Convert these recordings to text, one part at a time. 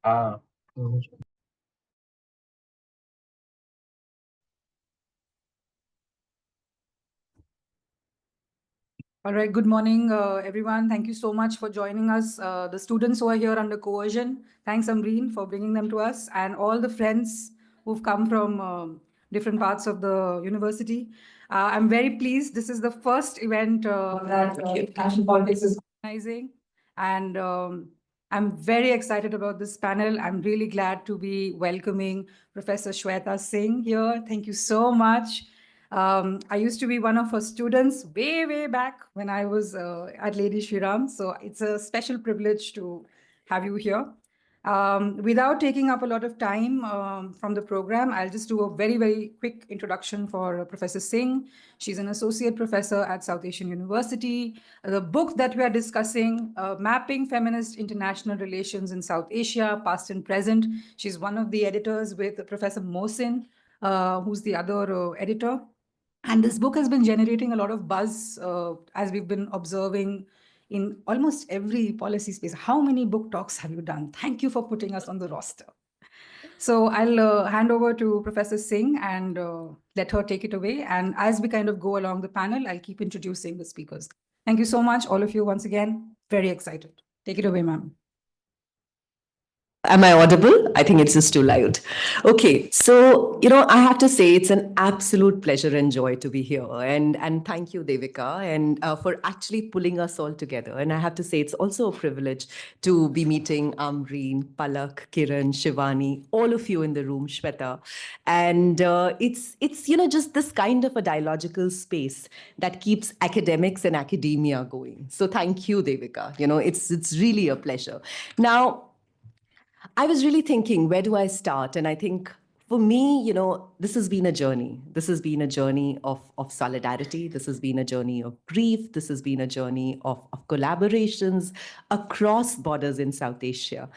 Ah, All right, good morning, everyone. Thank you so much for joining us. The students who are here under coercion, thanks, Ambreen, for bringing them to us, and all the friends who've come from different parts of the university. I'm very pleased. This is the first event that International Politics is organizing, and I'm very excited about this panel. I'm really glad to be welcoming Professor Shweta Singh here. Thank you so much. I used to be one of her students way, way back when I was at Lady Shriram. So it's a special privilege to have you here. Without taking up a lot of time from the program, I'll just do a very, very quick introduction for Professor Singh. She's an associate professor at South Asian University. The book that we are discussing, Mapping Feminist International Relations in South Asia, Past and Present. She's one of the editors with Professor Mohsin, who's the other editor. And this book has been generating a lot of buzz as we've been observing in almost every policy space. How many book talks have you done? Thank you for putting us on the roster. So I'll hand over to Professor Singh and let her take it away. And as we kind of go along the panel, I'll keep introducing the speakers. Thank you so much, all of you, once again. Very excited. Take it away, ma'am. Am I audible? I think it's just too loud. Okay, so I have to say it's an absolute pleasure and joy to be here, and thank you, Devika, and for actually pulling us all together. And I have to say it's also a privilege to be meeting Ambreen, Palak, Kiran, Shivani, all of you in the room, Shweta, and it's just this kind of a dialogical space that keeps academics and academia going. So thank you, Devika. It's really a pleasure. Now, I was really thinking, where do I start? And I think for me, this has been a journey. This has been a journey of solidarity. This has been a journey of grief. This has been a journey of collaborations across borders in South Asia.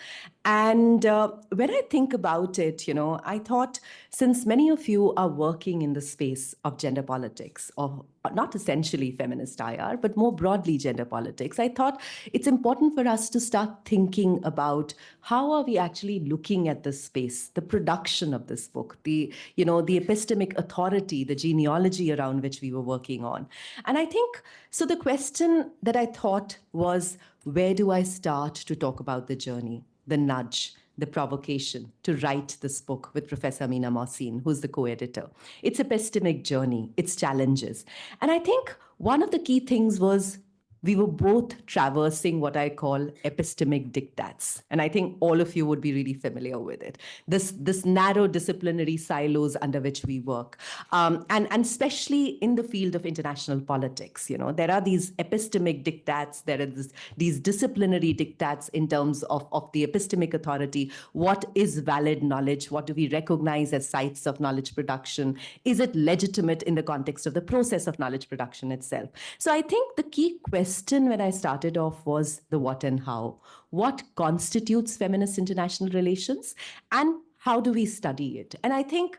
And when I think about it, I thought, since many of you are working in the space of gender politics, or not essentially feminist IR, but more broadly gender politics, I thought it's important for us to start thinking about how are we actually looking at this space, the production of this book, the epistemic authority, the genealogy around which we were working on. And I think, so the question that I thought was, where do I start to talk about the journey, the nudge, the provocation to write this book with Professor Amina Mohsin, who's the co-editor? It's epistemic journey, it's challenges. And I think one of the key things was we were both traversing what I call epistemic diktats. And I think all of you would be really familiar with it. This narrow disciplinary silos under which we work. And especially in the field of international politics, there are these epistemic diktats, there are these disciplinary diktats in terms of the epistemic authority. What is valid knowledge? What do we recognize as sites of knowledge production? Is it legitimate in the context of the process of knowledge production itself? So I think the key question when I started off was the what and how. What constitutes feminist international relations, and how do we study it? And I think,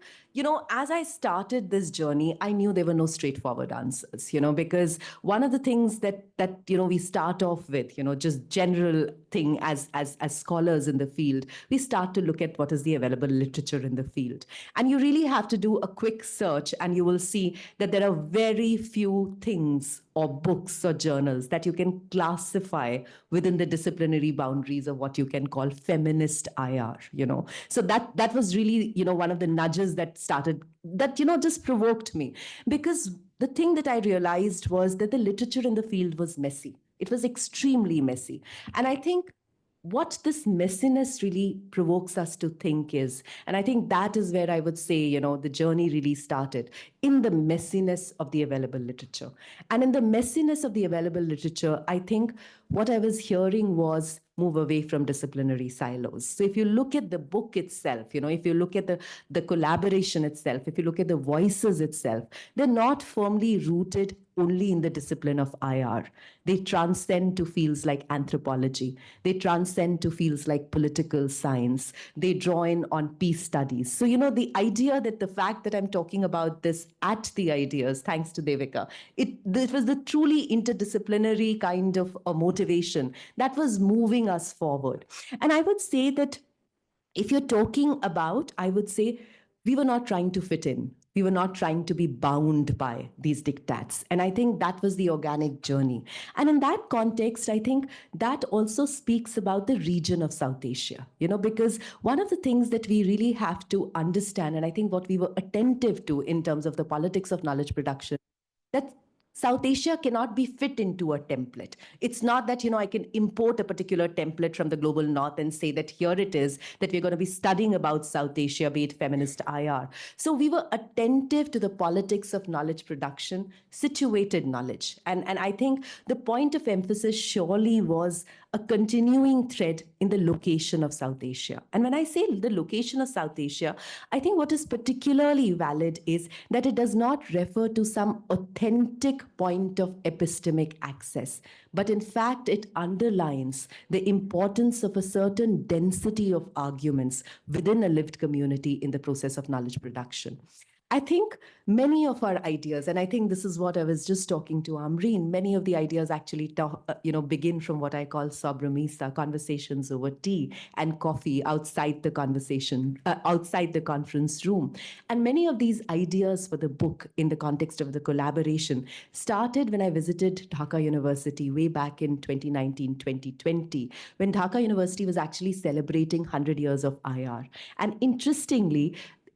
as I started this journey, I knew there were no straightforward answers, because one of the things that we start off with, just general thing as scholars in the field, we start to look at what is the available literature in the field. And you really have to do a quick search, and you will see that there are very few things or books or journals that you can classify within the disciplinary boundaries of what you can call feminist IR, So that was really, one of the nudges that started, that, just provoked me. Because the thing that I realized was that the literature in the field was messy. It was extremely messy. And I think what this messiness really provokes us to think is, and I think that is where I would say, the journey really started, in the messiness of the available literature. And in the messiness of the available literature, I think what I was hearing was move away from disciplinary silos. So if you look at the book itself, if you look at the collaboration itself, if you look at the voices itself, they're not firmly rooted only in the discipline of IR. They transcend to fields like anthropology. They transcend to fields like political science. They draw in on peace studies. So, the idea that the fact that I'm talking about this at the ideas, thanks to Devika, it was the truly interdisciplinary kind of a motivation that was moving us forward. And I would say that if you're talking about, I would say, we were not trying to fit in. We were not trying to be bound by these diktats. And I think that was the organic journey. And in that context, I think that also speaks about the region of South Asia, because one of the things that we really have to understand, and I think what we were attentive to in terms of the politics of knowledge production, that South Asia cannot be fit into a template. It's not that, I can import a particular template from the global north and say that here it is, that we're going to be studying about South Asia, be it feminist IR. So we were attentive to the politics of knowledge production, situated knowledge. And I think the point of emphasis surely was a continuing thread in the location of South Asia. And when I say the location of South Asia, I think what is particularly valid is that it does not refer to some authentic point of epistemic access, but in fact, it underlines the importance of a certain density of arguments within a lived community in the process of knowledge production. I think many of our ideas, and I think this is what I was just talking to Ambreen, many of the ideas actually begin from what I call sobremesa, conversations over tea and coffee outside the conversation, outside the conference room. And many of these ideas for the book in the context of the collaboration started when I visited Dhaka University way back in 2019, 2020, when Dhaka University was actually celebrating 100 years of IR. And interestingly,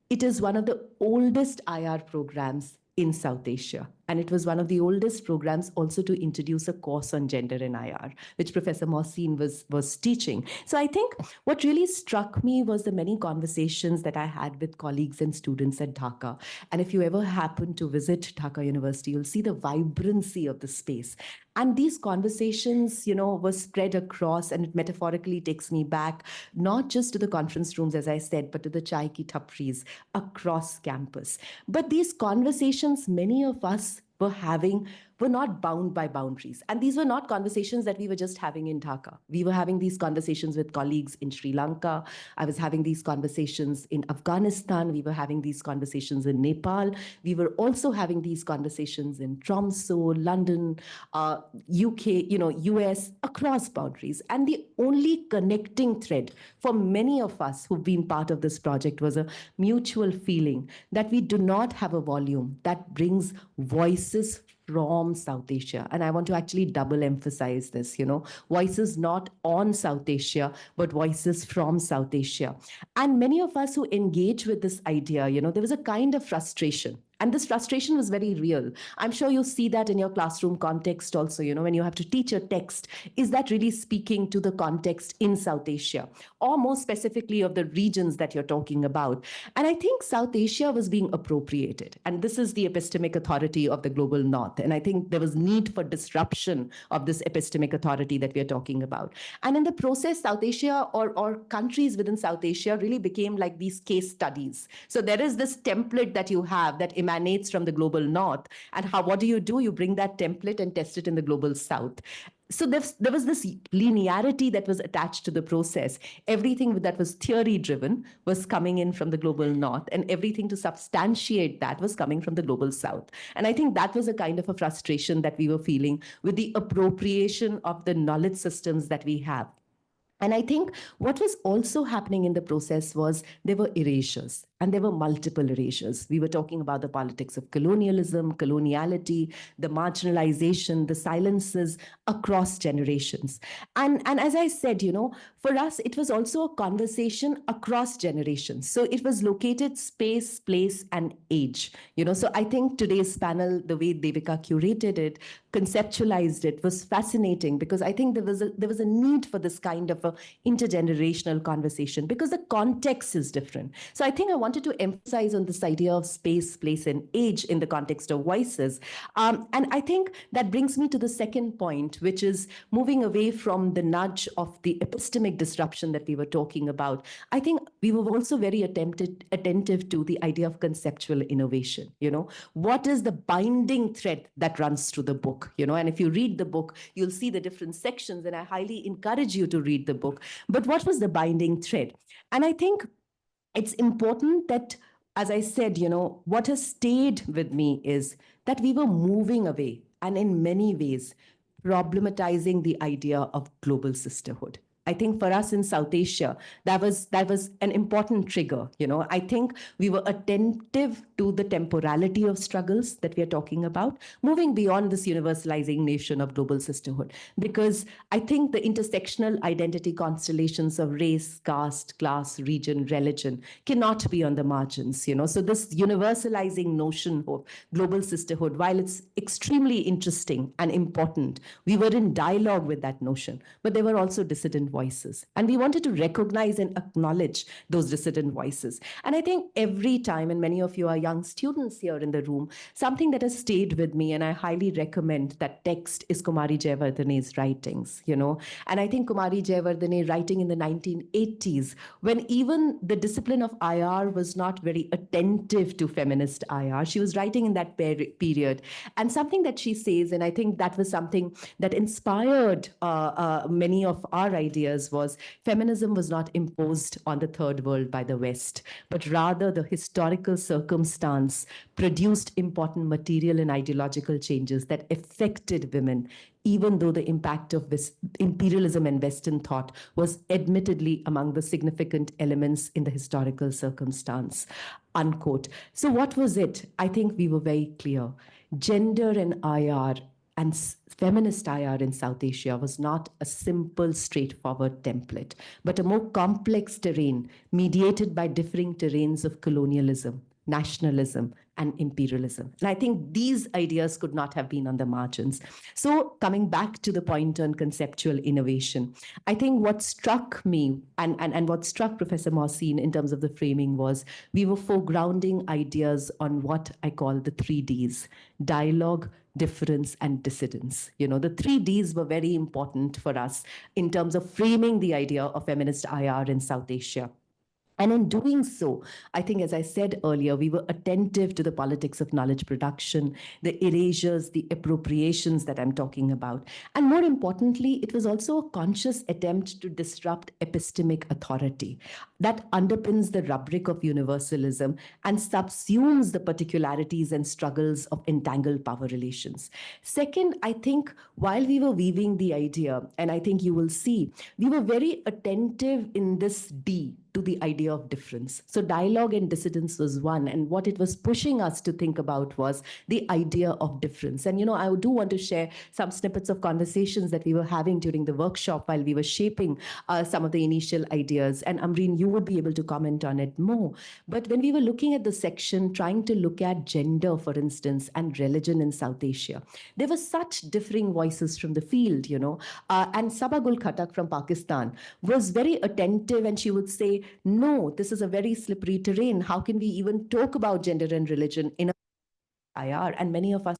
it is one of the oldest IR programs in South Asia. And it was one of the oldest programs also to introduce a course on gender in IR, which Professor Mohsin was teaching. So I think what really struck me was the many conversations that I had with colleagues and students at Dhaka. And if you ever happen to visit Dhaka University, you'll see the vibrancy of the space. And these conversations, were spread across, and it metaphorically takes me back, not just to the conference rooms, as I said, but to the chai ki tapris across campus. But these conversations, many of us were having, were not bound by boundaries. And these were not conversations that we were just having in Dhaka. We were having these conversations with colleagues in Sri Lanka. I was having these conversations in Afghanistan. We were having these conversations in Nepal. We were also having these conversations in Tromso, London, UK, US, across boundaries. And the only connecting thread for many of us who've been part of this project was a mutual feeling that we do not have a volume that brings voices from South Asia. And I want to actually double emphasize this, voices not on South Asia, but voices from South Asia. And many of us who engage with this idea, there was a kind of frustration. And this frustration was very real. I'm sure you see that in your classroom context also, when you have to teach a text. Is that really speaking to the context in South Asia? Or more specifically of the regions that you're talking about? And I think South Asia was being appropriated. And this is the epistemic authority of the global north. And I think there was need for disruption of this epistemic authority that we are talking about. And in the process, South Asia or countries within South Asia really became like these case studies. So there is this template that you have that emanates from the global north. And what do? You bring that template and test it in the global south. So there was this linearity that was attached to the process. Everything that was theory driven was coming in from the global north, and everything to substantiate that was coming from the global south. And I think that was a kind of a frustration that we were feeling with the appropriation of the knowledge systems that we have. And I think what was also happening in the process was there were erasures, and there were multiple erasures. We were talking about the politics of colonialism, coloniality, the marginalization, the silences across generations. And as I said, for us, it was also a conversation across generations. So it was located space, place, and age. So I think today's panel, the way Devika curated it, conceptualized it, was fascinating, because I think there was a need for this kind of a intergenerational conversation, because the context is different. So I think I wanted to emphasize on this idea of space, place, and age in the context of voices. And I think that brings me to the second point, which is moving away from the nudge of the epistemic disruption that we were talking about. I think we were also very attentive to the idea of conceptual innovation. What is the binding thread that runs through the book? And if you read the book, you'll see the different sections, and I highly encourage you to read the book. But what was the binding thread? And I think it's important that, as I said, what has stayed with me is that we were moving away, and in many ways, problematizing the idea of global sisterhood. I think for us in South Asia, that was an important trigger. I think we were attentive to the temporality of struggles that we are talking about, moving beyond this universalizing nation of global sisterhood. Because I think the intersectional identity constellations of race, caste, class, region, religion cannot be on the margins. So this universalizing notion of global sisterhood, while it's extremely interesting and important, we were in dialogue with that notion, but there were also dissident voices. And we wanted to recognize and acknowledge those dissident voices. And I think every time, and many of you are young students here in the room, something that has stayed with me, and I highly recommend that text, is Kumari Jayawardene's writings. And I think Kumari Jayawardene, writing in the 1980s, when even the discipline of IR was not very attentive to feminist IR, she was writing in that period. And something that she says, and I think that was something that inspired many of our ideas, was feminism was not imposed on the third world by the West, but rather the historical circumstance produced important material and ideological changes that affected women, even though the impact of this imperialism and Western thought was admittedly among the significant elements in the historical circumstance. Unquote. So, what was it? I think we were very clear. Gender and IR and feminist IR in South Asia was not a simple, straightforward template, but a more complex terrain mediated by differing terrains of colonialism, nationalism, and imperialism. And I think these ideas could not have been on the margins. So, coming back to the point on conceptual innovation, I think what struck me and what struck Professor Mohsin in terms of the framing was we were foregrounding ideas on what I call the 3Ds: dialogue, difference, and dissidence. The 3Ds were very important for us in terms of framing the idea of feminist IR in South Asia. And in doing so, I think, as I said earlier, we were attentive to the politics of knowledge production, the erasures, the appropriations that I'm talking about. And more importantly, it was also a conscious attempt to disrupt epistemic authority that underpins the rubric of universalism and subsumes the particularities and struggles of entangled power relations. Second, I think while we were weaving the idea, and I think you will see, we were very attentive in this D to the idea of difference. So dialogue and dissidence was one, and what it was pushing us to think about was the idea of difference. And I do want to share some snippets of conversations that we were having during the workshop while we were shaping some of the initial ideas. And Ambreen, you would be able to comment on it more. But when we were looking at the section, trying to look at gender, for instance, and religion in South Asia, there were such differing voices from the field, and Sabagul Khatak from Pakistan was very attentive, and she would say, no, this is a very slippery terrain. How can we even talk about gender and religion in a IR? And many of us,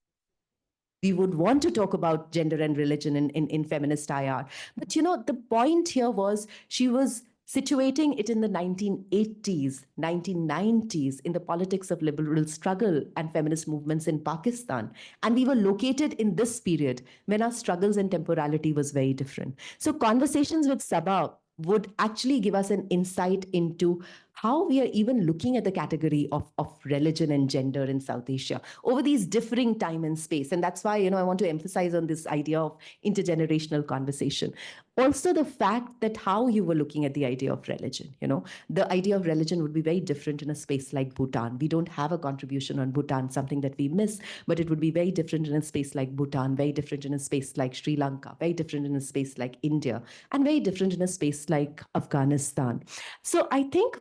we would want to talk about gender and religion in feminist IR. But the point here was she was situating it in the 1980s, 1990s, in the politics of liberal struggle and feminist movements in Pakistan. And we were located in this period when our struggles and temporality was very different. So conversations with Sabah would actually give us an insight into how we are even looking at the category of religion and gender in South Asia over these differing time and space. And that's why, I want to emphasize on this idea of intergenerational conversation. Also, the fact that how you were looking at the idea of religion, the idea of religion would be very different in a space like Bhutan. We don't have a contribution on Bhutan, something that we miss, but it would be very different in a space like Bhutan, very different in a space like Sri Lanka, very different in a space like India, and very different in a space like Afghanistan. So I think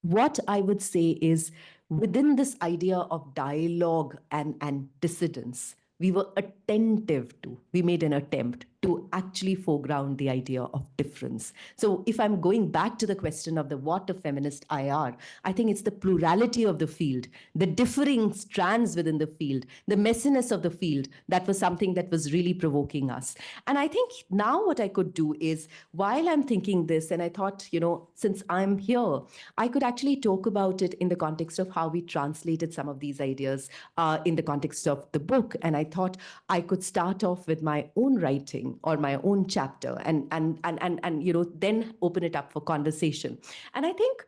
what I would say is within this idea of dialogue and dissidence, we were attentive to, we made an attempt to actually foreground the idea of difference. So if I'm going back to the question of the what of feminist IR, I think it's the plurality of the field, the differing strands within the field, the messiness of the field that was something that was really provoking us. And I think now what I could do is, while I'm thinking this, and I thought, since I'm here, I could actually talk about it in the context of how we translated some of these ideas in the context of the book. And I thought I could start off with my own writing or my own chapter and then open it up for conversation. And I think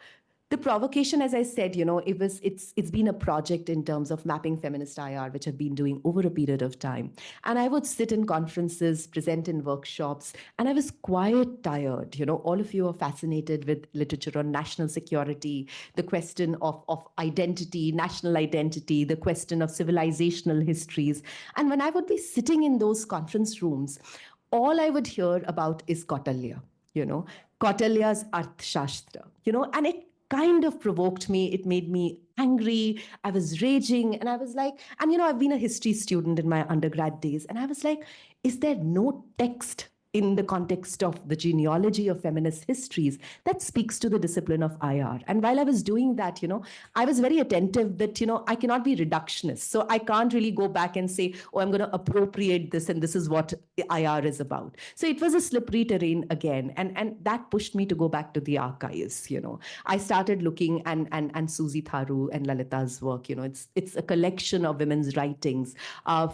The provocation, as I said, it's been a project in terms of mapping feminist IR, which I've been doing over a period of time. And I would sit in conferences, present in workshops, and I was quite tired. All of you are fascinated with literature on national security, the question of identity, national identity, the question of civilizational histories. And when I would be sitting in those conference rooms, all I would hear about is Kautilya, you know, Kautilya's Arthashastra, and it kind of provoked me. It made me angry. I was raging, and I was like, and I've been a history student in my undergrad days, and I was like, is there no text in the context of the genealogy of feminist histories that speaks to the discipline of IR? And while I was doing that, I was very attentive that, I cannot be reductionist. So I can't really go back and say, oh, I'm going to appropriate this and this is what IR is about. So it was a slippery terrain again. And that pushed me to go back to the archives. I started looking and Susie Tharu and Lalita's work, it's a collection of women's writings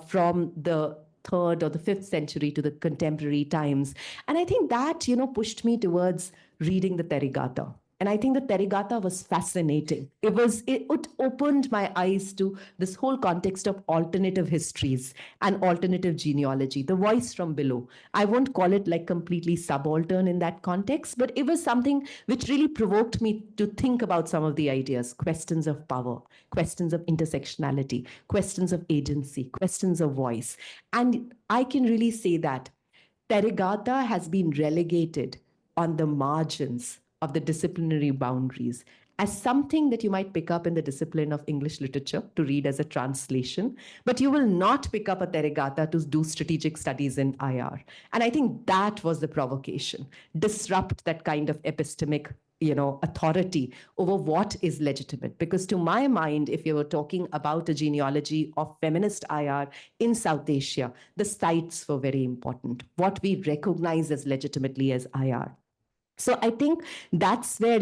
from the third or the fifth century to the contemporary times. And I think that, pushed me towards reading the Therigatha. And I think the Therigatha was fascinating. It opened my eyes to this whole context of alternative histories and alternative genealogy, the voice from below. I won't call it like completely subaltern in that context, but it was something which really provoked me to think about some of the ideas, questions of power, questions of intersectionality, questions of agency, questions of voice. And I can really say that Therigatha has been relegated on the margins of the disciplinary boundaries as something that you might pick up in the discipline of English literature to read as a translation, but you will not pick up a Therigatha to do strategic studies in IR. And I think that was the provocation. Disrupt that kind of epistemic authority over what is legitimate. Because to my mind, if you were talking about a genealogy of feminist IR in South Asia, the sites were very important. What we recognize as legitimately as IR. So I think that's where,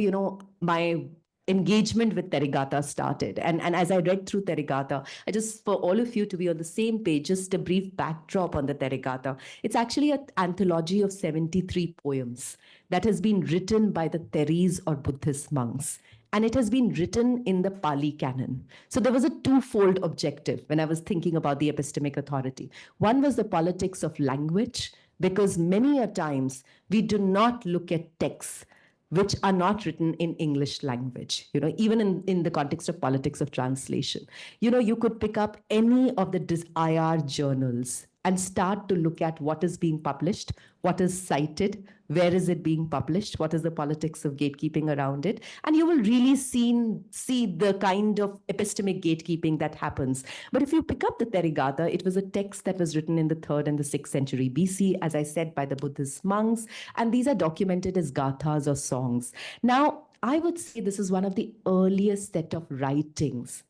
my engagement with Therigatha started. And as I read through Therigatha, I just, for all of you to be on the same page, just a brief backdrop on the Therigatha. It's actually an anthology of 73 poems that has been written by the Theris or Buddhist monks. And it has been written in the Pali canon. So there was a twofold objective when I was thinking about the epistemic authority. One was the politics of language, because many a times we do not look at texts which are not written in English language, even in the context of politics of translation. You could pick up any of the IR journals and start to look at what is being published, what is cited, where is it being published, what is the politics of gatekeeping around it. And you will really see the kind of epistemic gatekeeping that happens. But if you pick up the Therigatha, it was a text that was written in the 3rd and the 6th century BC, as I said, by the Buddhist monks. And these are documented as gathas or songs. Now, I would say this is one of the earliest set of writings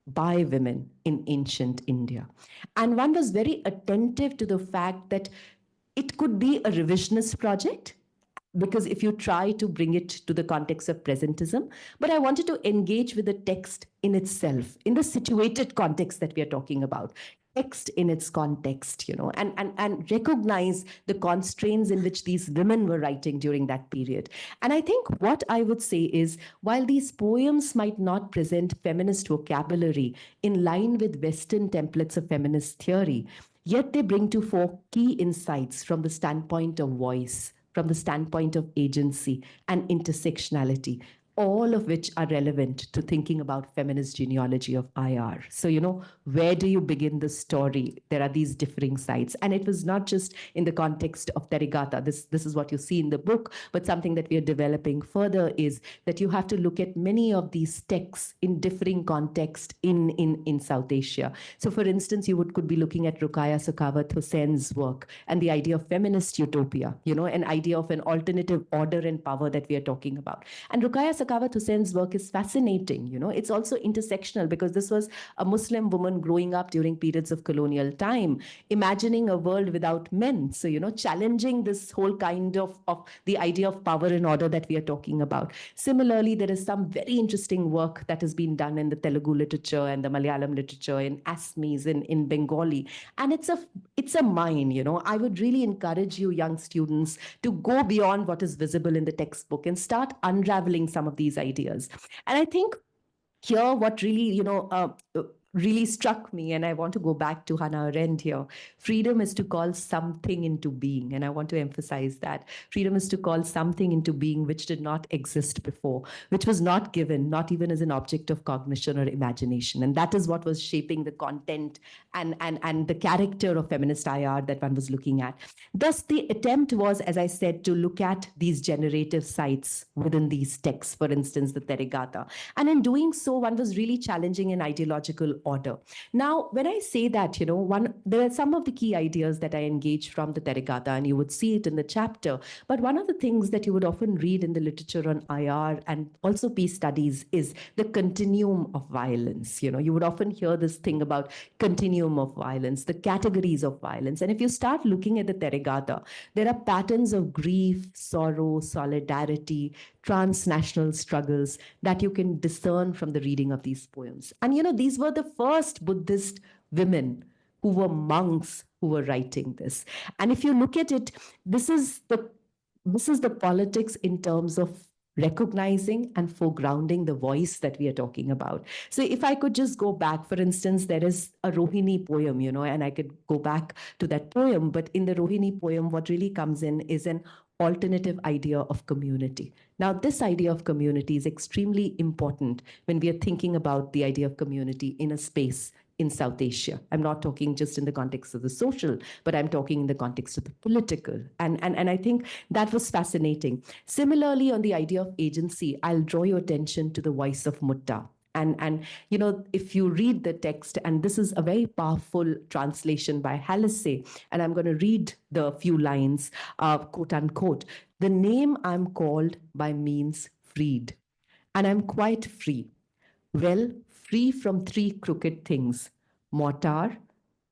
by women in ancient India. And one was very attentive to the fact that it could be a revisionist project, because if you try to bring it to the context of presentism, but I wanted to engage with the text in itself, in the situated context that we are talking about. Text in its context, and recognize the constraints in which these women were writing during that period. And I think what I would say is, while these poems might not present feminist vocabulary in line with Western templates of feminist theory, yet they bring to fore key insights from the standpoint of voice, from the standpoint of agency and intersectionality, all of which are relevant to thinking about feminist genealogy of IR. So, where do you begin the story? There are these differing sides. And it was not just in the context of Therigatha. This is what you see in the book, but something that we are developing further is that you have to look at many of these texts in differing context in South Asia. So, for instance, you could be looking at Ruqayya Sakhawat Hussein's work and the idea of feminist utopia, an idea of an alternative order and power that we are talking about. And Ruqayya Sakhawat Hussein's work is fascinating. It's also intersectional, because this was a Muslim woman growing up during periods of colonial time, imagining a world without men. So, challenging this whole kind of the idea of power and order that we are talking about. Similarly, there is some very interesting work that has been done in the Telugu literature and the Malayalam literature, in Assamese, in Bengali. And it's a mine, I would really encourage you, young students, to go beyond what is visible in the textbook and start unraveling some of these ideas. And I think here what really, really struck me, and I want to go back to Hannah Arendt here. Freedom is to call something into being, and I want to emphasize that. Freedom is to call something into being which did not exist before, which was not given, not even as an object of cognition or imagination. And that is what was shaping the content and the character of feminist IR that one was looking at. Thus, the attempt was, as I said, to look at these generative sites within these texts, for instance, the Therigatha. And in doing so, one was really challenging an ideological order. Now, when I say that, there are some of the key ideas that I engage from the Therigatha, and you would see it in the chapter. But one of the things that you would often read in the literature on IR and also peace studies is the continuum of violence. You would often hear this thing about continuum of violence, the categories of violence. And if you start looking at the Therigatha, there are patterns of grief, sorrow, solidarity, transnational struggles that you can discern from the reading of these poems. And these were the first Buddhist women who were monks who were writing this. And if you look at it, this is the politics in terms of recognizing and foregrounding the voice that we are talking about. So if I could just go back, for instance, there is a Rohini poem, and I could go back to that poem, but in the Rohini poem, what really comes in is an alternative idea of community. Now, this idea of community is extremely important when we are thinking about the idea of community in a space in South Asia. I'm not talking just in the context of the social, but I'm talking in the context of the political. And I think that was fascinating. Similarly, on the idea of agency, I'll draw your attention to the voice of Mutta. And if you read the text, and this is a very powerful translation by Hallisey, and I'm going to read the few lines, quote unquote, "The name I'm called by means freed, and I'm quite free. Well, free from three crooked things: mortar,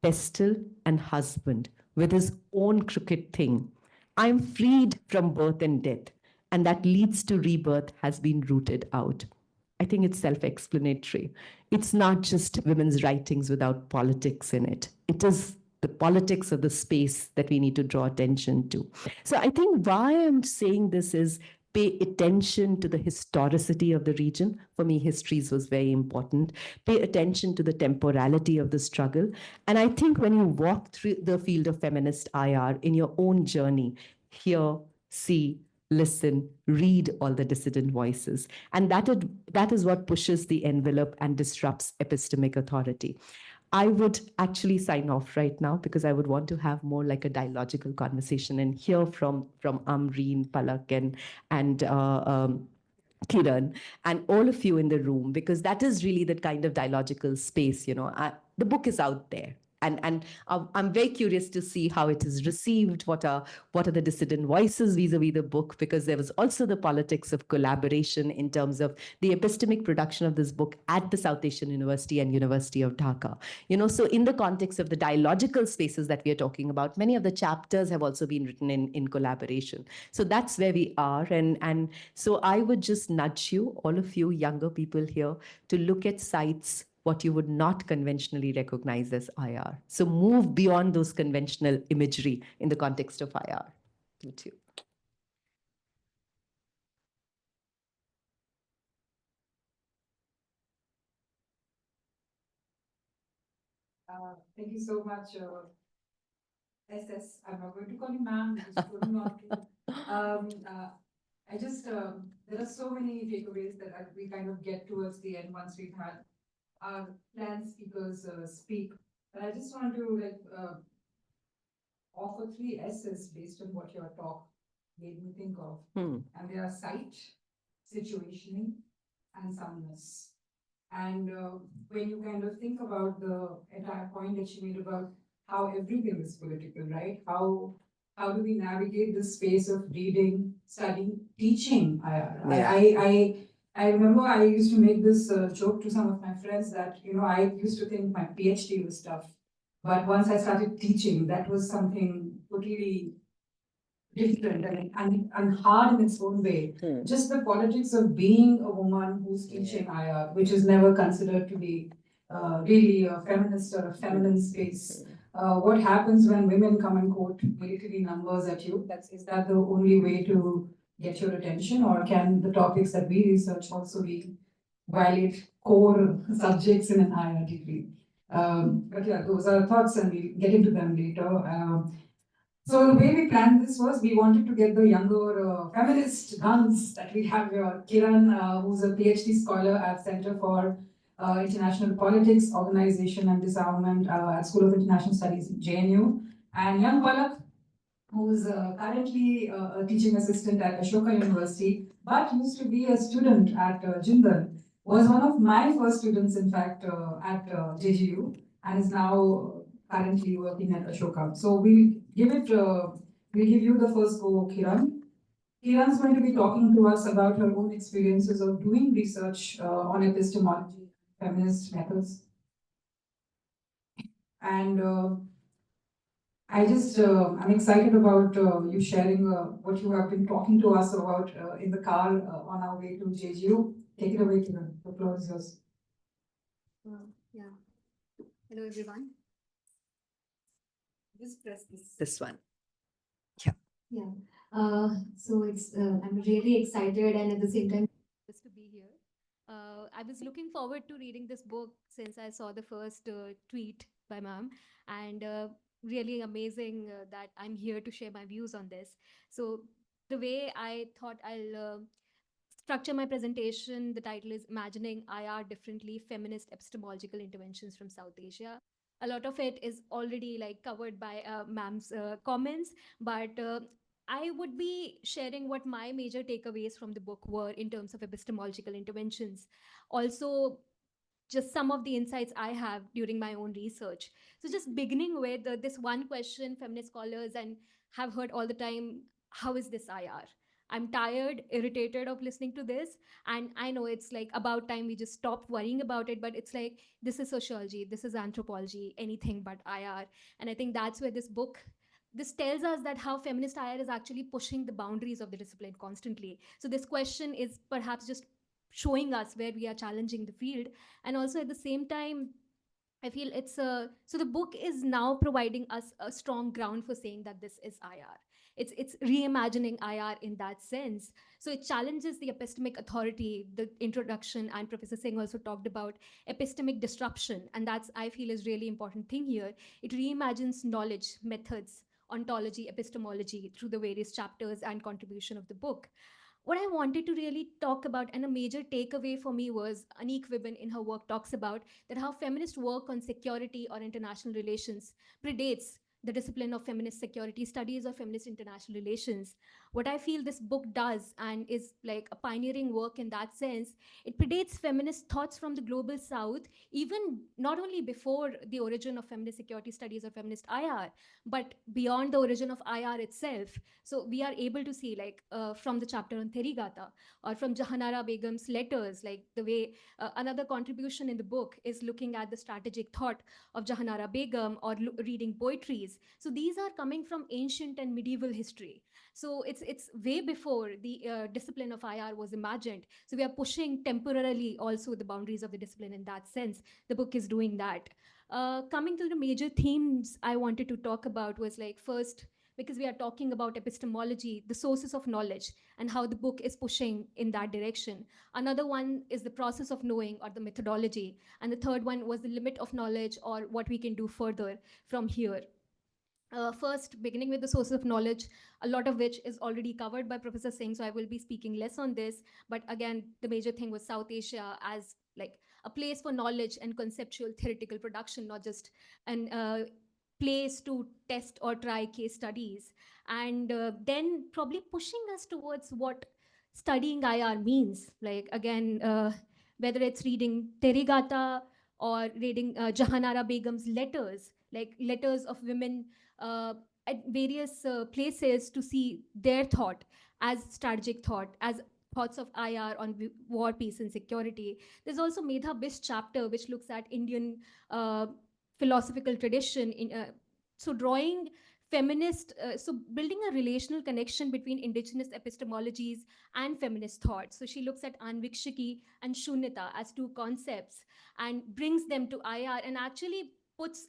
pestle, and husband, with his own crooked thing. I'm freed from birth and death, and that leads to rebirth has been rooted out." I think it's self-explanatory. It's not just women's writings without politics in it. It is the politics of the space that we need to draw attention to. So I think why I'm saying this is pay attention to the historicity of the region. For me, histories was very important. Pay attention to the temporality of the struggle. And I think when you walk through the field of feminist IR in your own journey, hear, see, listen, read all the dissident voices. And that is what pushes the envelope and disrupts epistemic authority. I would actually sign off right now because I would want to have more like a dialogical conversation and hear from Ambreen, Palak, and Kiran, and all of you in the room, because that is really the kind of dialogical space. The book is out there. And I'm very curious to see how it is received. What are the dissident voices vis-a-vis the book? Because there was also the politics of collaboration in terms of the epistemic production of this book at the South Asian University and University of Dhaka. So in the context of the dialogical spaces that we are talking about, many of the chapters have also been written in collaboration. So that's where we are. And so I would just nudge you, all of you younger people here, to look at sites what you would not conventionally recognize as IR. So move beyond those conventional imagery in the context of IR. Thank you. Thank you so much, SS. I'm not going to call you ma'am, because you told me not to. There are so many takeaways that we kind of get towards the end once we've had our planned speakers speak. But I just want to offer three S's based on what your talk made me think of. And they are sight, situationing, and someness. And when you kind of think about the entire point that she made about how everything is political, right? How do we navigate this space of reading, studying, teaching? I remember I used to make this joke to some of my friends that, I used to think my PhD was tough. But once I started teaching, that was something totally different and hard in its own way. Just the politics of being a woman who's teaching IR, which is never considered to be really a feminist or a feminine space. What happens when women come and quote military numbers at you? Is that the only way to get your attention, or can the topics that we research also be valid core subjects in an IR degree? But yeah, those are thoughts, and we'll get into them later. So the way we planned this was we wanted to get the younger feminist guns that we have here. Kiran, who's a PhD scholar at Center for International Politics, Organization and Disarmament at School of International Studies, JNU, and young Palak, who's currently a teaching assistant at Ashoka University, but used to be a student at Jindal, was one of my first students, in fact, at JGU, and is now currently working at Ashoka. So we'll give you the first go, Kiran. Kiran's going to be talking to us about her own experiences of doing research on epistemology, feminist methods, and I'm excited about you sharing what you have been talking to us about in the car on our way to JGU. Take it away, Kiran. The floor is yours. Yeah. Hello, everyone. Just press this one. Yeah. Yeah. So I'm really excited and at the same time just to be here. I was looking forward to reading this book since I saw the first tweet by ma'am, and really amazing that I'm here to share my views on this. So the way I thought I'll structure my presentation, the title is Imagining IR Differently, Feminist Epistemological Interventions from South Asia. A lot of it is already like covered by ma'am's comments, but I would be sharing what my major takeaways from the book were in terms of epistemological interventions. Also, just some of the insights I have during my own research. So, just beginning with this one question feminist scholars and have heard all the time, how is this IR? I'm tired, irritated of listening to this. And I know it's like about time we just stopped worrying about it, but it's like this is sociology, this is anthropology, anything but IR. And I think that's where this tells us that how feminist IR is actually pushing the boundaries of the discipline constantly. So this question is perhaps just showing us where we are challenging the field, and also at the same time I feel it's a so the book is now providing us a strong ground for saying that this is IR. It's reimagining IR in that sense. So it challenges the epistemic authority. The introduction and Professor Singh also talked about epistemic disruption, and that's I feel is really important thing here. It reimagines knowledge, methods, ontology, epistemology through the various chapters and contribution of the book. What I wanted to really talk about, and a major takeaway for me was Anique Wibben in her work talks about that how feminist work on security or international relations predates the discipline of feminist security studies or feminist international relations. What I feel this book does and is like a pioneering work in that sense, it predates feminist thoughts from the global south, even not only before the origin of feminist security studies or feminist IR, but beyond the origin of IR itself. So we are able to see like from the chapter on Therigata or from Jahanara Begum's letters, like the way another contribution in the book is looking at the strategic thought of Jahanara Begum or reading poetries. So these are coming from ancient and medieval history. So it's way before the discipline of IR was imagined. So we are pushing temporarily also the boundaries of the discipline in that sense. The book is doing that. Coming to the major themes I wanted to talk about was like first, because we are talking about epistemology, the sources of knowledge, and how the book is pushing in that direction. Another one is the process of knowing or the methodology. And the third one was the limit of knowledge or what we can do further from here. First, beginning with the sources of knowledge, a lot of which is already covered by Professor Singh, so I will be speaking less on this. But again, the major thing was South Asia as like a place for knowledge and conceptual theoretical production, not just an place to test or try case studies. And then probably pushing us towards what studying IR means. Like again, whether it's reading Terigata or reading Jahanara Begum's letters, like letters of women at various places to see their thought as strategic thought, as thoughts of IR on war, peace, and security. There's also Medha Bish chapter, which looks at Indian philosophical tradition. So drawing feminist, so building a relational connection between indigenous epistemologies and feminist thought. So she looks at Anvikshiki and Shunyata as two concepts and brings them to IR and actually puts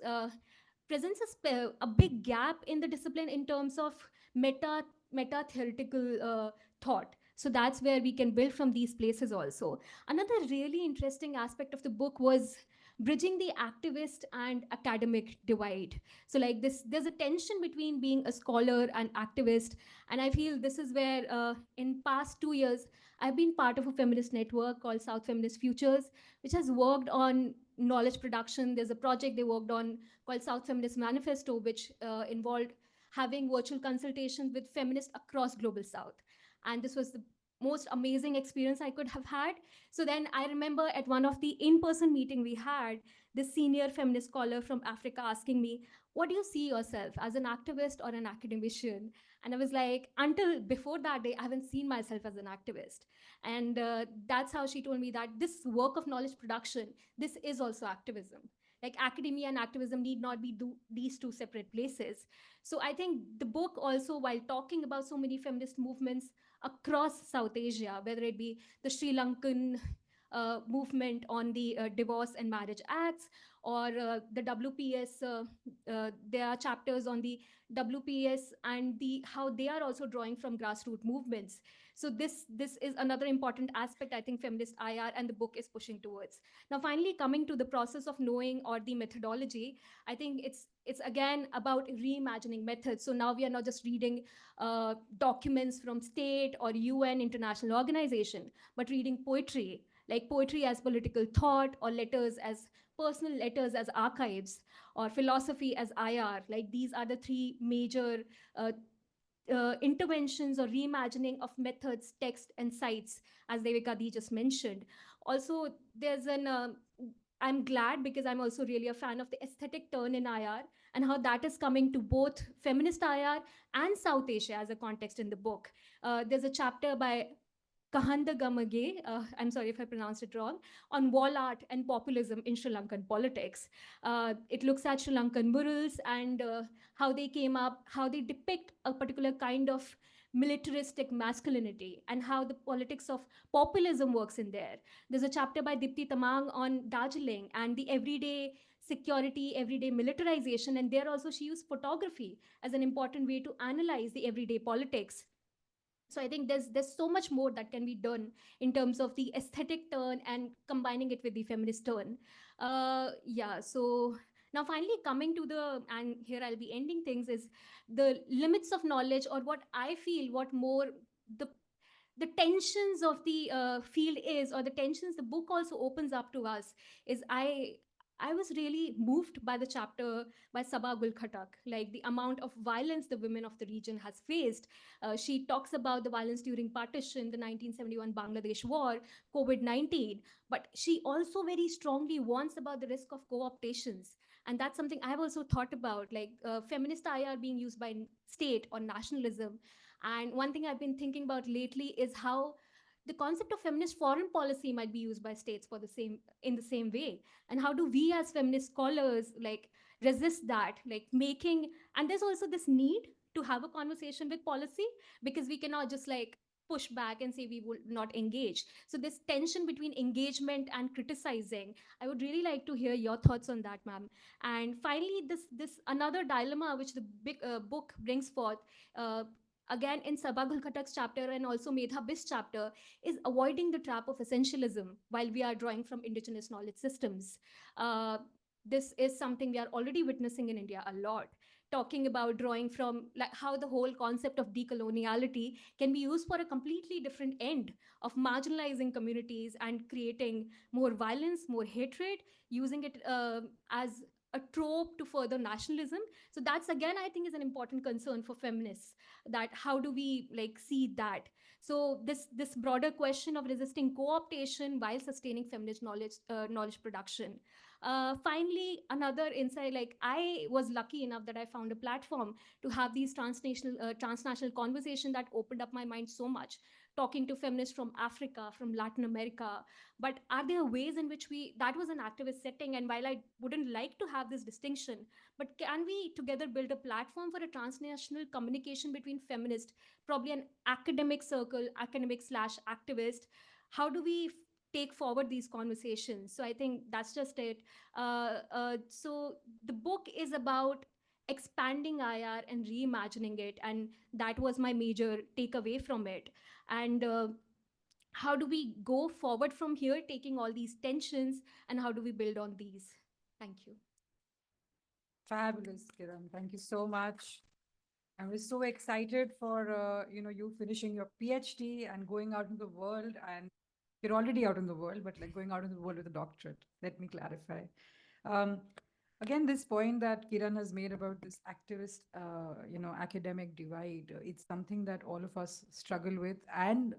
presents a big gap in the discipline in terms of meta theoretical thought. So that's where we can build from these places also. Another really interesting aspect of the book was bridging the activist and academic divide. So like this, there's a tension between being a scholar and activist, and I feel this is where in past 2 years I've been part of a feminist network called South Feminist Futures, which has worked on knowledge production. There's a project they worked on called South Feminist Manifesto, which involved having virtual consultations with feminists across global South. And this was the most amazing experience I could have had. So then I remember at one of the in-person meeting we had, this senior feminist scholar from Africa asking me, what do you see yourself, as an activist or an academician? And I was like, until before that day, I haven't seen myself as an activist. And that's how she told me that this work of knowledge production, this is also activism. Like academia and activism need not be these two separate places. So I think the book also, while talking about so many feminist movements across South Asia, whether it be the Sri Lankan movement on the divorce and marriage acts, or the WPS, there are chapters on the WPS and the how they are also drawing from grassroots movements. So this is another important aspect I think feminist IR and the book is pushing towards. Now, finally, coming to the process of knowing or the methodology, I think it's again about reimagining methods. So now we are not just reading documents from state or UN international organization, but reading poetry, like poetry as political thought, or letters as personal letters as archives, or philosophy as IR. Like these are the three major uh, interventions or reimagining of methods, text, and sites, as Devika Di just mentioned. Also, there's an I'm glad because I'm also really a fan of the aesthetic turn in IR and how that is coming to both feminist IR and South Asia as a context in the book. There's a chapter by Kahanda Gamage, I'm sorry if I pronounced it wrong, on wall art and populism in Sri Lankan politics. It looks at Sri Lankan murals and how they came up, how they depict a particular kind of militaristic masculinity, and how the politics of populism works in there. There's a chapter by Dipti Tamang on Darjeeling and the everyday security, everyday militarization, and there also she used photography as an important way to analyze the everyday politics. So I think there's so much more that can be done in terms of the aesthetic turn and combining it with the feminist turn. Yeah, so now finally coming to the, and here I'll be ending things, is the limits of knowledge, or what I feel, what more the the tensions of the field is, or the tensions the book also opens up to us, is I was really moved by the chapter by Sabah Gul Khatak, like the amount of violence the women of the region has faced. She talks about the violence during partition, the 1971 Bangladesh war, COVID-19, but she also very strongly warns about the risk of co-optations. And that's something I've also thought about, like feminist IR being used by state or nationalism. And one thing I've been thinking about lately is how the concept of feminist foreign policy might be used by states for the same in the same way. And how do we as feminist scholars like resist that, like making, and there's also this need to have a conversation with policy, because we cannot just like push back and say we will not engage. So this tension between engagement and criticizing, I would really like to hear your thoughts on that, ma'am. And finally, this another dilemma which the big book brings forth, uh, again in Sabagul Khatak's chapter and also Medha Biss chapter, is avoiding the trap of essentialism while we are drawing from indigenous knowledge systems. This is something we are already witnessing in India a lot. Talking about drawing from like how the whole concept of decoloniality can be used for a completely different end of marginalizing communities and creating more violence, more hatred, using it as a trope to further nationalism. So that's again, I think, is an important concern for feminists, that how do we like see that. So this broader question of resisting co-optation while sustaining feminist knowledge production. Finally, another insight, like I was lucky enough that I found a platform to have these transnational conversation that opened up my mind so much, talking to feminists from Africa, from Latin America. But are there ways in which we, that was an activist setting, and while I wouldn't like to have this distinction, but can we together build a platform for a transnational communication between feminists, probably an academic circle, academic slash activist? How do we take forward these conversations? So I think that's just it. So the book is about expanding IR and reimagining it, and that was my major takeaway from it. And how do we go forward from here, taking all these tensions, and how do we build on these? Thank you. Fabulous, Kiran. Thank you so much. I was so excited for you finishing your PhD and going out in the world. And you're already out in the world, but like going out in the world with a doctorate. Let me clarify. Um, Again, this point that Kiran has made about this activist, academic divide, it's something that all of us struggle with, and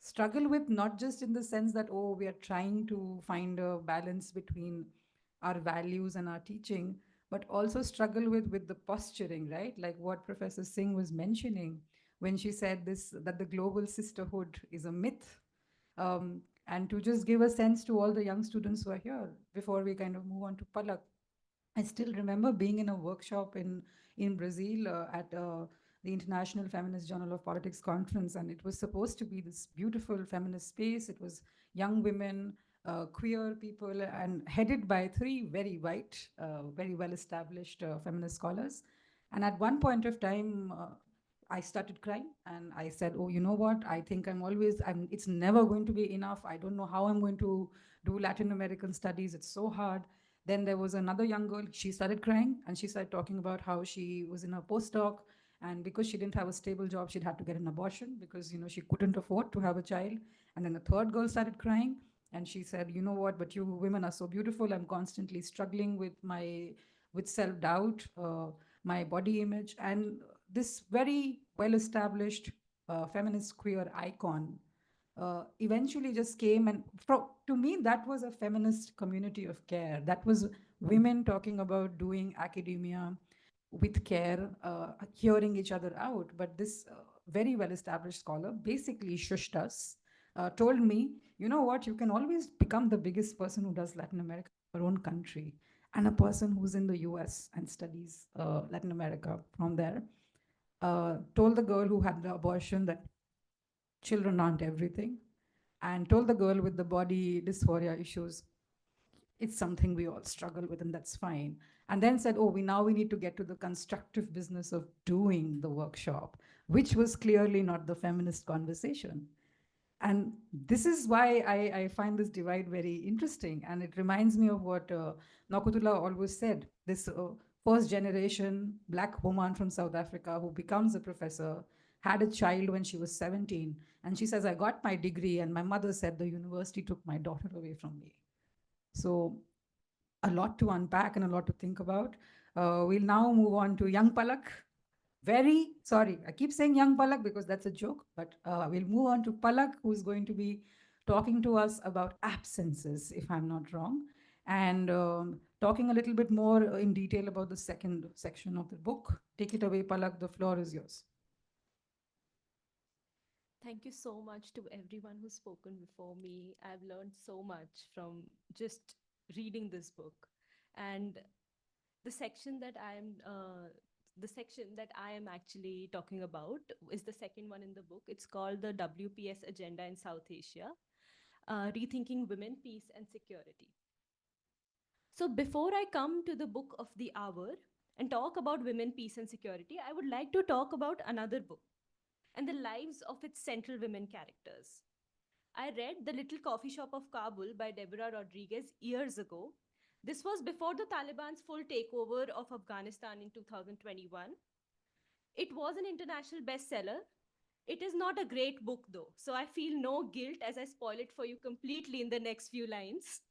struggle with not just in the sense that, oh, we are trying to find a balance between our values and our teaching, but also struggle with the posturing, right? Like what Professor Singh was mentioning when she said this, that the global sisterhood is a myth. And to just give a sense to all the young students who are here before we kind of move on to Palak, I still remember being in a workshop in Brazil at the International Feminist Journal of Politics conference, and it was supposed to be this beautiful feminist space. It was young women, queer people, and headed by three very white, very well established feminist scholars. And at one point of time, I started crying, and I said, "Oh, you know what? I think I'm. It's never going to be enough. I don't know how I'm going to do Latin American studies. It's so hard." Then there was another young girl. She started crying and she started talking about how she was in a postdoc, and because she didn't have a stable job, she'd had to get an abortion because she couldn't afford to have a child. And then the third girl started crying and she said, "You know what? But you women are so beautiful. I'm constantly struggling with self doubt, my body image." And this very well established feminist queer icon eventually just came, and to me that was a feminist community of care. That was women talking about doing academia with care, hearing each other out. But this very well established scholar basically shushed us, told me, "You know what, you can always become the biggest person who does Latin America in your own country." And a person who's in the US and studies Latin America from there told the girl who had the abortion that children aren't everything, and told the girl with the body dysphoria issues, "It's something we all struggle with, and that's fine." And then said, "Oh, we need to get to the constructive business of doing the workshop," which was clearly not the feminist conversation. And this is why I find this divide very interesting. And it reminds me of what Nakutullah always said, this first generation Black woman from South Africa who becomes a professor, had a child when she was 17. And she says, "I got my degree, and my mother said the university took my daughter away from me." So a lot to unpack and a lot to think about. We'll now move on to young Palak. Very sorry, I keep saying young Palak because that's a joke, but we'll move on to Palak, who's going to be talking to us about absences, if I'm not wrong, and talking a little bit more in detail about the second section of the book. Take it away, Palak, the floor is yours. Thank you so much to everyone who's spoken before me. I've learned so much from just reading this book. And the section that I am actually talking about is the second one in the book. It's called the WPS Agenda in South Asia, Rethinking Women, Peace and Security. So before I come to the book of the hour and talk about women, peace and security, I would like to talk about another book and the lives of its central women characters. I read The Little Coffee Shop of Kabul by Deborah Rodriguez years ago. This was before the Taliban's full takeover of Afghanistan in 2021. It was an international bestseller. It is not a great book though, so I feel no guilt as I spoil it for you completely in the next few lines.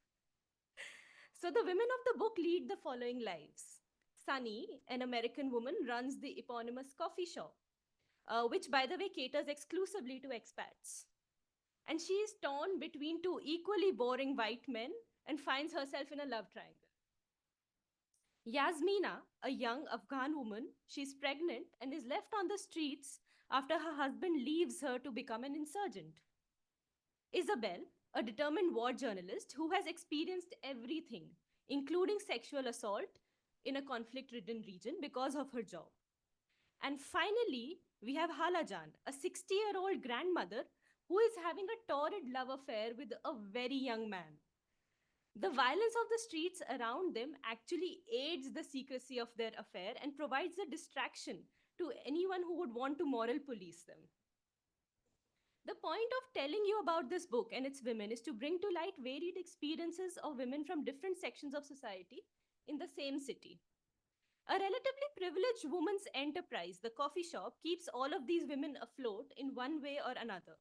So the women of the book lead the following lives. Sunny, an American woman, runs the eponymous coffee shop, which, by the way, caters exclusively to expats. And she is torn between two equally boring white men and finds herself in a love triangle. Yasmina, a young Afghan woman, she's pregnant and is left on the streets after her husband leaves her to become an insurgent. Isabel, a determined war journalist who has experienced everything, including sexual assault in a conflict ridden region because of her job. And finally, we have Halajan, a 60-year-old grandmother who is having a torrid love affair with a very young man. The violence of the streets around them actually aids the secrecy of their affair and provides a distraction to anyone who would want to moral police them. The point of telling you about this book and its women is to bring to light varied experiences of women from different sections of society in the same city. A relatively privileged woman's enterprise, the coffee shop, keeps all of these women afloat in one way or another.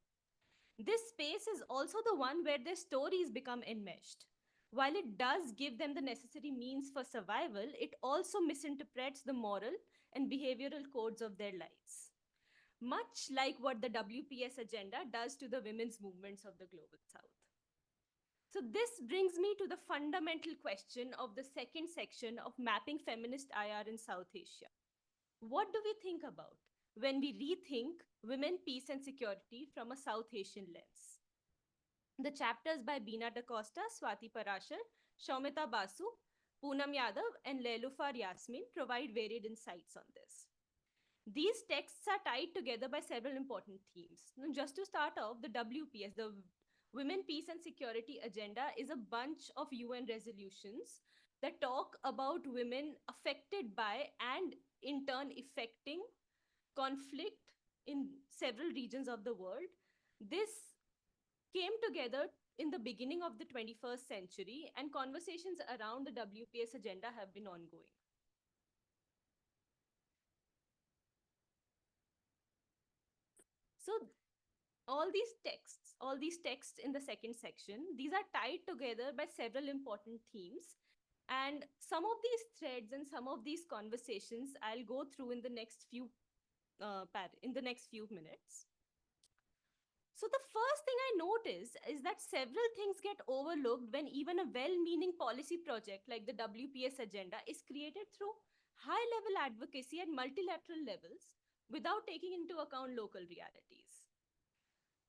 This space is also the one where their stories become enmeshed. While it does give them the necessary means for survival, it also misinterprets the moral and behavioral codes of their lives. Much like what the WPS agenda does to the women's movements of the global south. So, this brings me to the fundamental question of the second section of Mapping Feminist IR in South Asia. What do we think about when we rethink women, peace, and security from a South Asian lens? The chapters by Beena Da Costa, Swati Parashar, Shaumita Basu, Poonam Yadav, and Leilufar Yasmin provide varied insights on this. These texts are tied together by several important themes. Now, just to start off, the WPS, the Women, Peace and Security Agenda, is a bunch of UN resolutions that talk about women affected by and in turn affecting conflict in several regions of the world. This came together in the beginning of the 21st century, and conversations around the WPS agenda have been ongoing. So, all these texts in the second section, these are tied together by several important themes. And some of these threads and some of these conversations I'll go through in the next few minutes. So the first thing I notice is that several things get overlooked when even a well-meaning policy project like the WPS agenda is created through high-level advocacy at multilateral levels without taking into account local realities.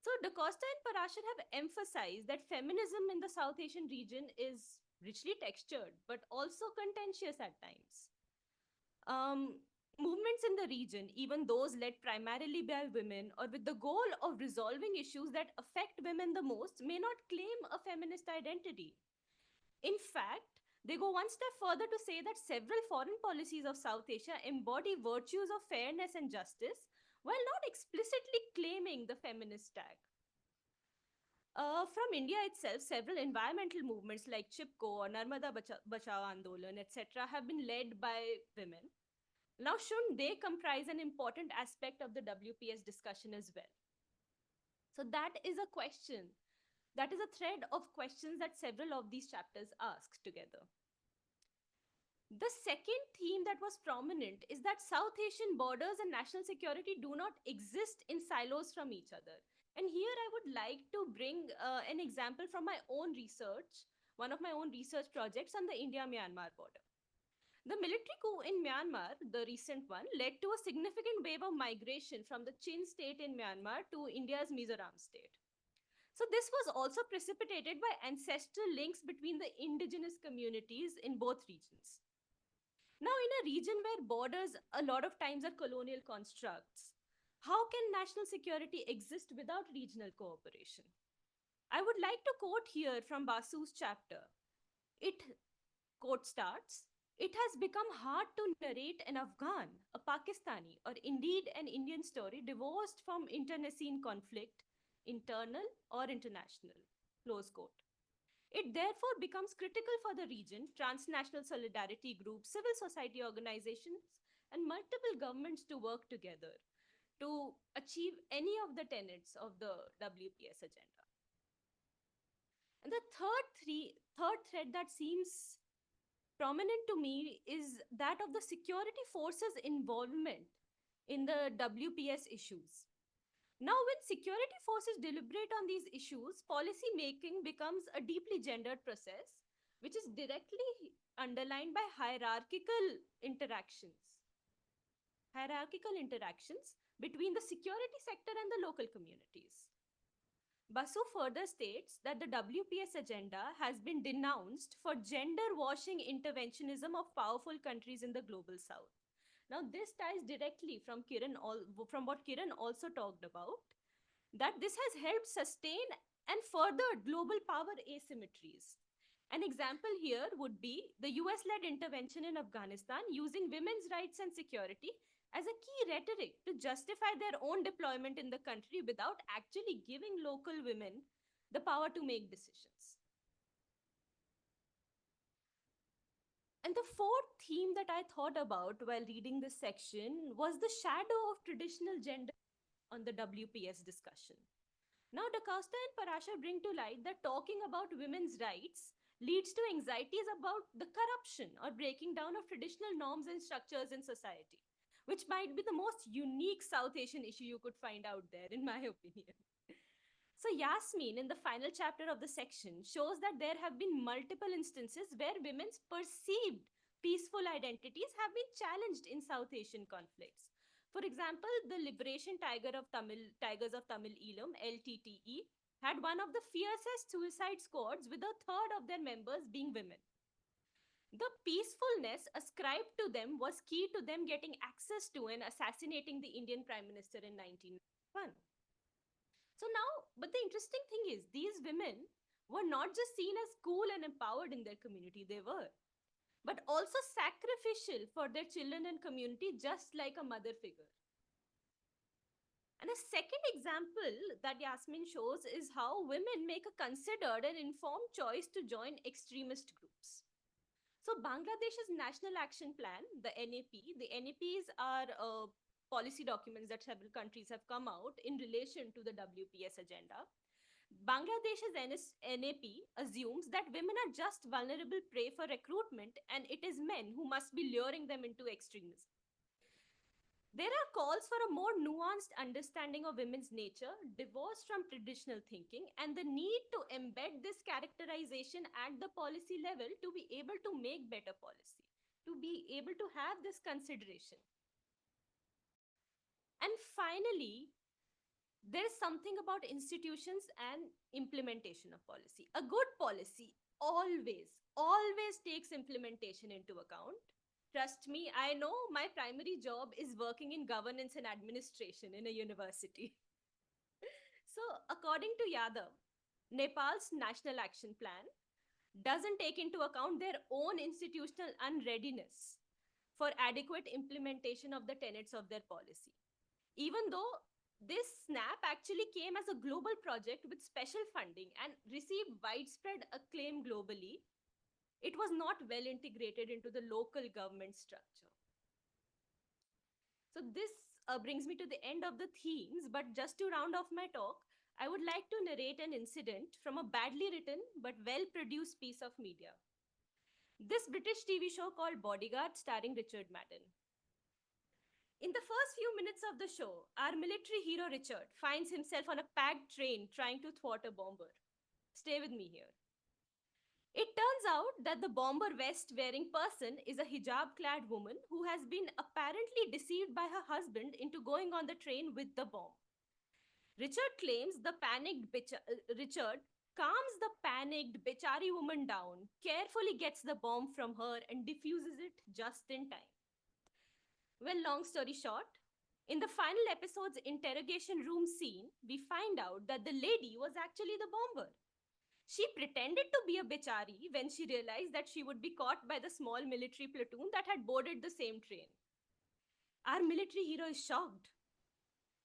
So Da Costa and Parashar have emphasized that feminism in the South Asian region is richly textured, but also contentious at times. Movements in the region, even those led primarily by women or with the goal of resolving issues that affect women the most, may not claim a feminist identity. In fact, they go one step further to say that several foreign policies of South Asia embody virtues of fairness and justice while not explicitly claiming the feminist tag. From India itself, several environmental movements like Chipko or Narmada Bachao Andolan, etc., have been led by women. Now, shouldn't they comprise an important aspect of the WPS discussion as well? So, that is a question. That is a thread of questions that several of these chapters ask together. The second theme that was prominent is that South Asian borders and national security do not exist in silos from each other. And here I would like to bring an example from my own research, one of my own research projects on the India-Myanmar border. The military coup in Myanmar, the recent one, led to a significant wave of migration from the Chin state in Myanmar to India's Mizoram state. So this was also precipitated by ancestral links between the indigenous communities in both regions. Now, in a region where borders a lot of times are colonial constructs, how can national security exist without regional cooperation? I would like to quote here from Basu's chapter. It, quote starts, "It has become hard to narrate an Afghan, a Pakistani, or indeed an Indian story divorced from internecine conflict, internal or international." Close quote. It therefore becomes critical for the region, transnational solidarity groups, civil society organizations, and multiple governments to work together to achieve any of the tenets of the WPS agenda. And the third thread that seems prominent to me is that of the security forces' involvement in the WPS issues. Now, when security forces deliberate on these issues, policy making becomes a deeply gendered process, which is directly underlined by hierarchical interactions between the security sector and the local communities. Basu further states that the WPS agenda has been denounced for gender washing interventionism of powerful countries in the global south. Now, this ties directly from what Kiran also talked about, that this has helped sustain and further global power asymmetries. An example here would be the US led intervention in Afghanistan using women's rights and security as a key rhetoric to justify their own deployment in the country without actually giving local women the power to make decisions. And the fourth theme that I thought about while reading this section was the shadow of traditional gender on the WPS discussion. Now, DaCosta and Parashar bring to light that talking about women's rights leads to anxieties about the corruption or breaking down of traditional norms and structures in society, which might be the most unique South Asian issue you could find out there, in my opinion. So, Yasmin, in the final chapter of the section, shows that there have been multiple instances where women's perceived peaceful identities have been challenged in South Asian conflicts. For example, the Liberation Tigers of Tamil Eelam, LTTE, had one of the fiercest suicide squads, with a third of their members being women. The peacefulness ascribed to them was key to them getting access to and assassinating the Indian Prime Minister in 1991. So now, but the interesting thing is, these women were not just seen as cool and empowered in their community, they were, but also sacrificial for their children and community, just like a mother figure. And a second example that Yasmin shows is how women make a considered and informed choice to join extremist groups. So Bangladesh's National Action Plan, the NAPs are policy documents that several countries have come out in relation to the WPS agenda. Bangladesh's NAP assumes that women are just vulnerable prey for recruitment, and it is men who must be luring them into extremism. There are calls for a more nuanced understanding of women's nature, divorced from traditional thinking, and the need to embed this characterization at the policy level to be able to make better policy, to be able to have this consideration. And finally, there is something about institutions and implementation of policy. A good policy always takes implementation into account. Trust me, I know my primary job is working in governance and administration in a university. So, according to Yadav, Nepal's National Action Plan doesn't take into account their own institutional unreadiness for adequate implementation of the tenets of their policy. Even though this SNAP actually came as a global project with special funding and received widespread acclaim globally, it was not well integrated into the local government structure. So this brings me to the end of the themes, but just to round off my talk, I would like to narrate an incident from a badly written but well-produced piece of media. This British TV show called Bodyguard, starring Richard Madden. In the first few minutes of the show, our military hero Richard finds himself on a packed train trying to thwart a bomber. Stay with me here. It turns out that the bomber vest wearing person is a hijab clad woman who has been apparently deceived by her husband into going on the train with the bomb. Richard claims Richard calms the panicked Bechari woman down, carefully gets the bomb from her, and defuses it just in time. Well, long story short, in the final episode's interrogation room scene, we find out that the lady was actually the bomber. She pretended to be a Bechari when she realized that she would be caught by the small military platoon that had boarded the same train. Our military hero is shocked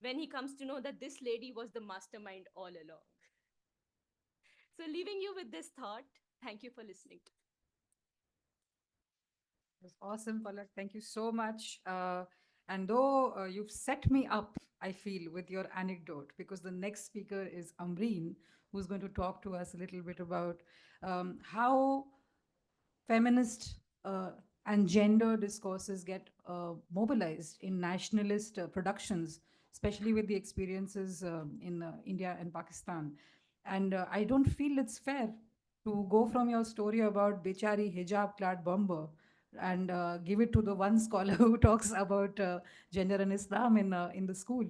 when he comes to know that this lady was the mastermind all along. So, leaving you with this thought, thank you for listening to me. It was awesome, Palak. Thank you so much. And though you've set me up, I feel, with your anecdote, because the next speaker is Ambreen, who's going to talk to us a little bit about how feminist and gender discourses get mobilized in nationalist productions, especially with the experiences in India and Pakistan. And I don't feel it's fair to go from your story about Bechari hijab clad bomber and give it to the one scholar who talks about gender and Islam in the school.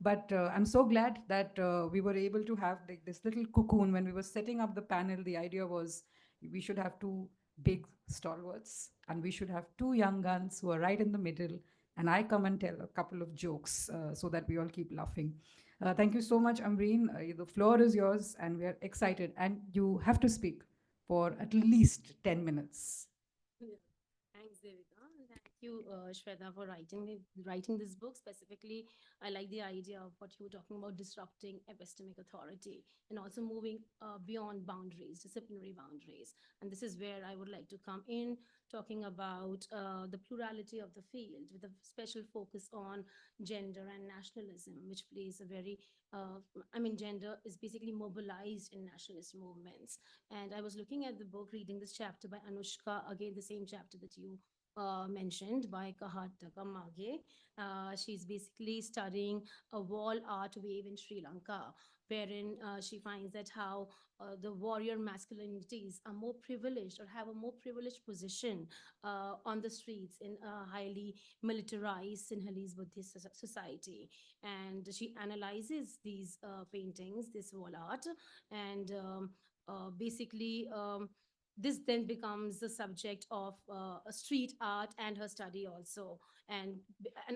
But I'm so glad that we were able to have this little cocoon. When we were setting up the panel, the idea was we should have two big stalwarts and we should have two young guns who are right in the middle, and I come and tell a couple of jokes so that we all keep laughing. Thank you so much, Ambreen. The floor is yours and we are excited, and you have to speak for at least 10 minutes. Yeah. Thanks, Devika. you, Shweta, for writing this book. Specifically, I like the idea of what you were talking about, disrupting epistemic authority and also moving beyond boundaries, disciplinary boundaries. And this is where I would like to come in, talking about the plurality of the field with a special focus on gender and nationalism, which plays a very, gender is basically mobilized in nationalist movements. And I was looking at the book, reading this chapter by Anushka, again, the same chapter that you mentioned by Kahat Mage. She's basically studying a wall art wave in Sri Lanka, wherein she finds that how the warrior masculinities are more privileged or have a more privileged position on the streets in a highly militarized Sinhalese Buddhist society. And she analyzes these paintings, this wall art, and basically this then becomes the subject of a street art and her study also, and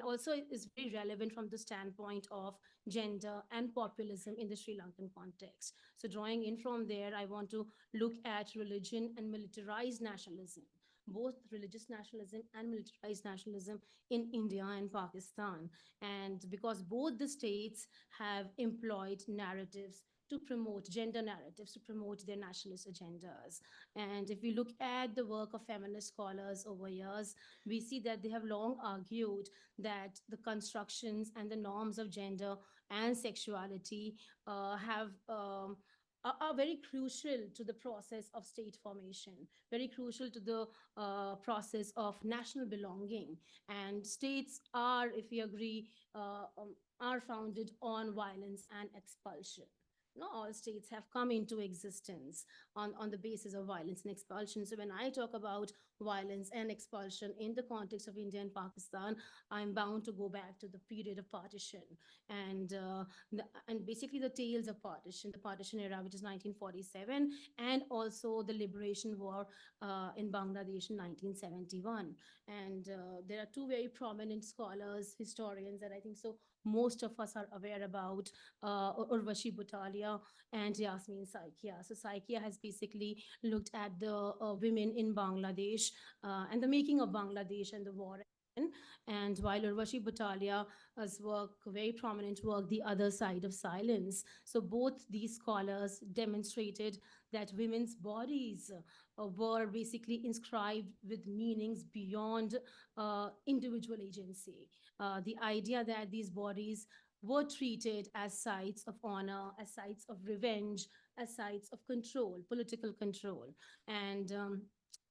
also is very relevant from the standpoint of gender and populism in the Sri Lankan context. So drawing in from there, I want to look at religion and militarized nationalism, both religious nationalism and militarized nationalism in India and Pakistan. And because both the states have employed narratives to promote gender narratives, to promote their nationalist agendas. And if we look at the work of feminist scholars over years, we see that they have long argued that the constructions and the norms of gender and sexuality have are very crucial to the process of state formation, very crucial to the process of national belonging. And states are, if we agree, are founded on violence and expulsion. No, all states have come into existence on the basis of violence and expulsion. So when I talk about violence and expulsion in the context of India and Pakistan, I'm bound to go back to the period of partition and and basically the tales of partition, the partition era, which is 1947, and also the liberation war in Bangladesh in 1971. And there are two very prominent scholars, historians that I think so most of us are aware about, Urvashi Butalia and Yasmin Saikia. So Saikia has basically looked at the women in Bangladesh and the making of Bangladesh and the war. And while Urvashi Butalia's work, very prominent work, The Other Side of Silence. So both these scholars demonstrated that women's bodies were basically inscribed with meanings beyond individual agency. The idea that these bodies were treated as sites of honor, as sites of revenge, as sites of control, political control. And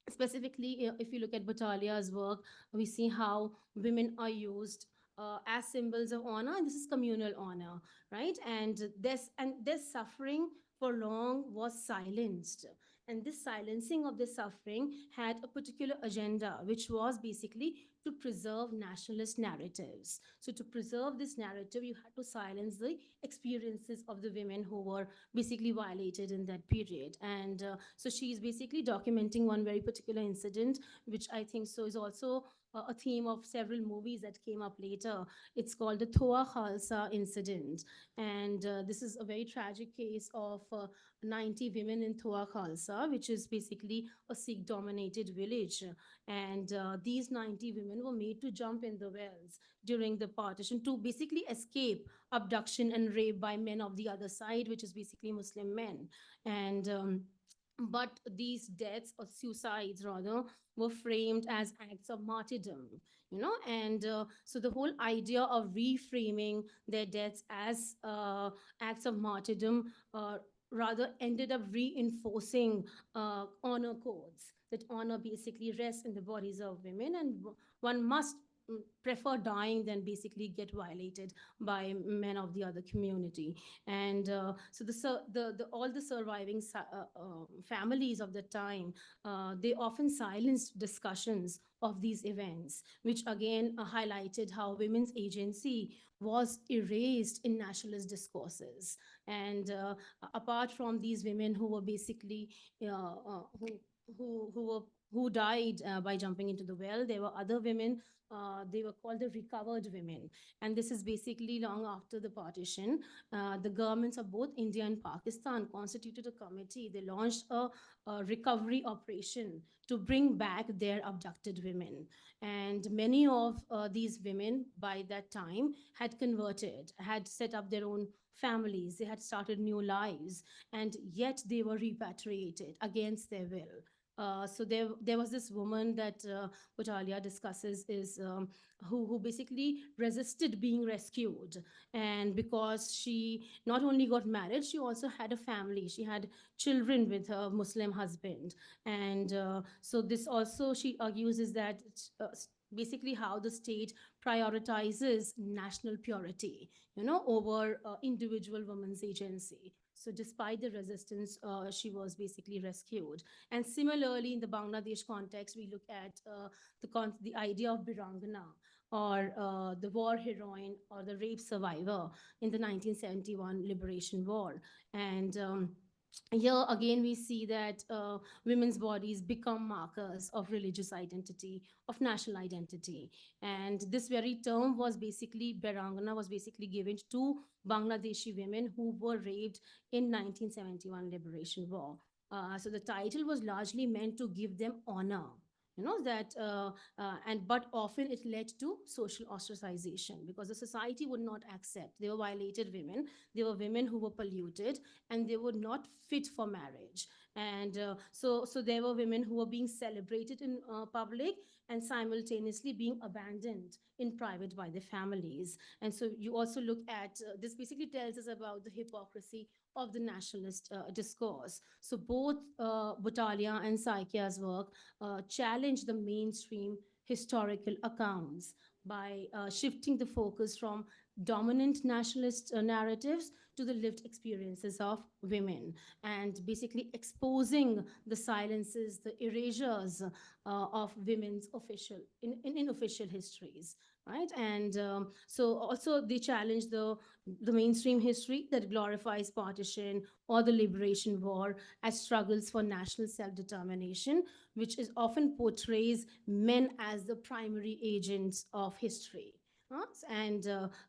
specifically, if you look at Batalia's work, we see how women are used as symbols of honor, and this is communal honor, right? And this suffering for long was silenced. And this silencing of the suffering had a particular agenda, which was basically to preserve nationalist narratives. So, to preserve this narrative, you had to silence the experiences of the women who were basically violated in that period. And so, she's basically documenting one very particular incident, which I think so is also a theme of several movies that came up later. It's called the Thoa Khalsa incident. And this is a very tragic case of 90 women in Thoa Khalsa, which is basically a Sikh dominated village. And these 90 women were made to jump in the wells during the partition to basically escape abduction and rape by men of the other side, which is basically Muslim men. And but these deaths or suicides rather were framed as acts of martyrdom, and so the whole idea of reframing their deaths as acts of martyrdom rather ended up reinforcing honor codes, that honor basically rests in the bodies of women, and one must prefer dying than basically get violated by men of the other community. And so the all the surviving families of the time, they often silenced discussions of these events, which again highlighted how women's agency was erased in nationalist discourses. And apart from these women who were basically who died by jumping into the well. There were other women. They were called the recovered women, and this is basically long after the partition. The governments of both India and Pakistan constituted a committee. They launched a recovery operation to bring back their abducted women, and many of these women by that time had converted, had set up their own families. They had started new lives, and yet they were repatriated against their will. So there was this woman that Butalia discusses is who basically resisted being rescued, and because she not only got married, she also had a family. She had children with her Muslim husband, and so this also she argues is that basically how the state prioritizes national purity, over individual woman's agency. So despite the resistance, she was basically rescued. And similarly, in the Bangladesh context, we look at the idea of Birangana, or the war heroine or the rape survivor in the 1971 Liberation War. And here again, we see that women's bodies become markers of religious identity, of national identity. And this very term was basically, Berangana was basically given to Bangladeshi women who were raped in 1971 Liberation War. So the title was largely meant to give them honor, that and but often it led to social ostracization because the society would not accept. They were violated women, they were women who were polluted, and they were not fit for marriage. And so there were women who were being celebrated in public and simultaneously being abandoned in private by their families. And so you also look at this basically tells us about the hypocrisy of the nationalist discourse. So both Butalia and Saikia's work challenge the mainstream historical accounts by shifting the focus from dominant nationalist narratives to the lived experiences of women, and basically exposing the silences, the erasures of women's in official histories, right? And so also they challenge the mainstream history that glorifies partition or the liberation war as struggles for national self-determination, which is often portrays men as the primary agents of history. And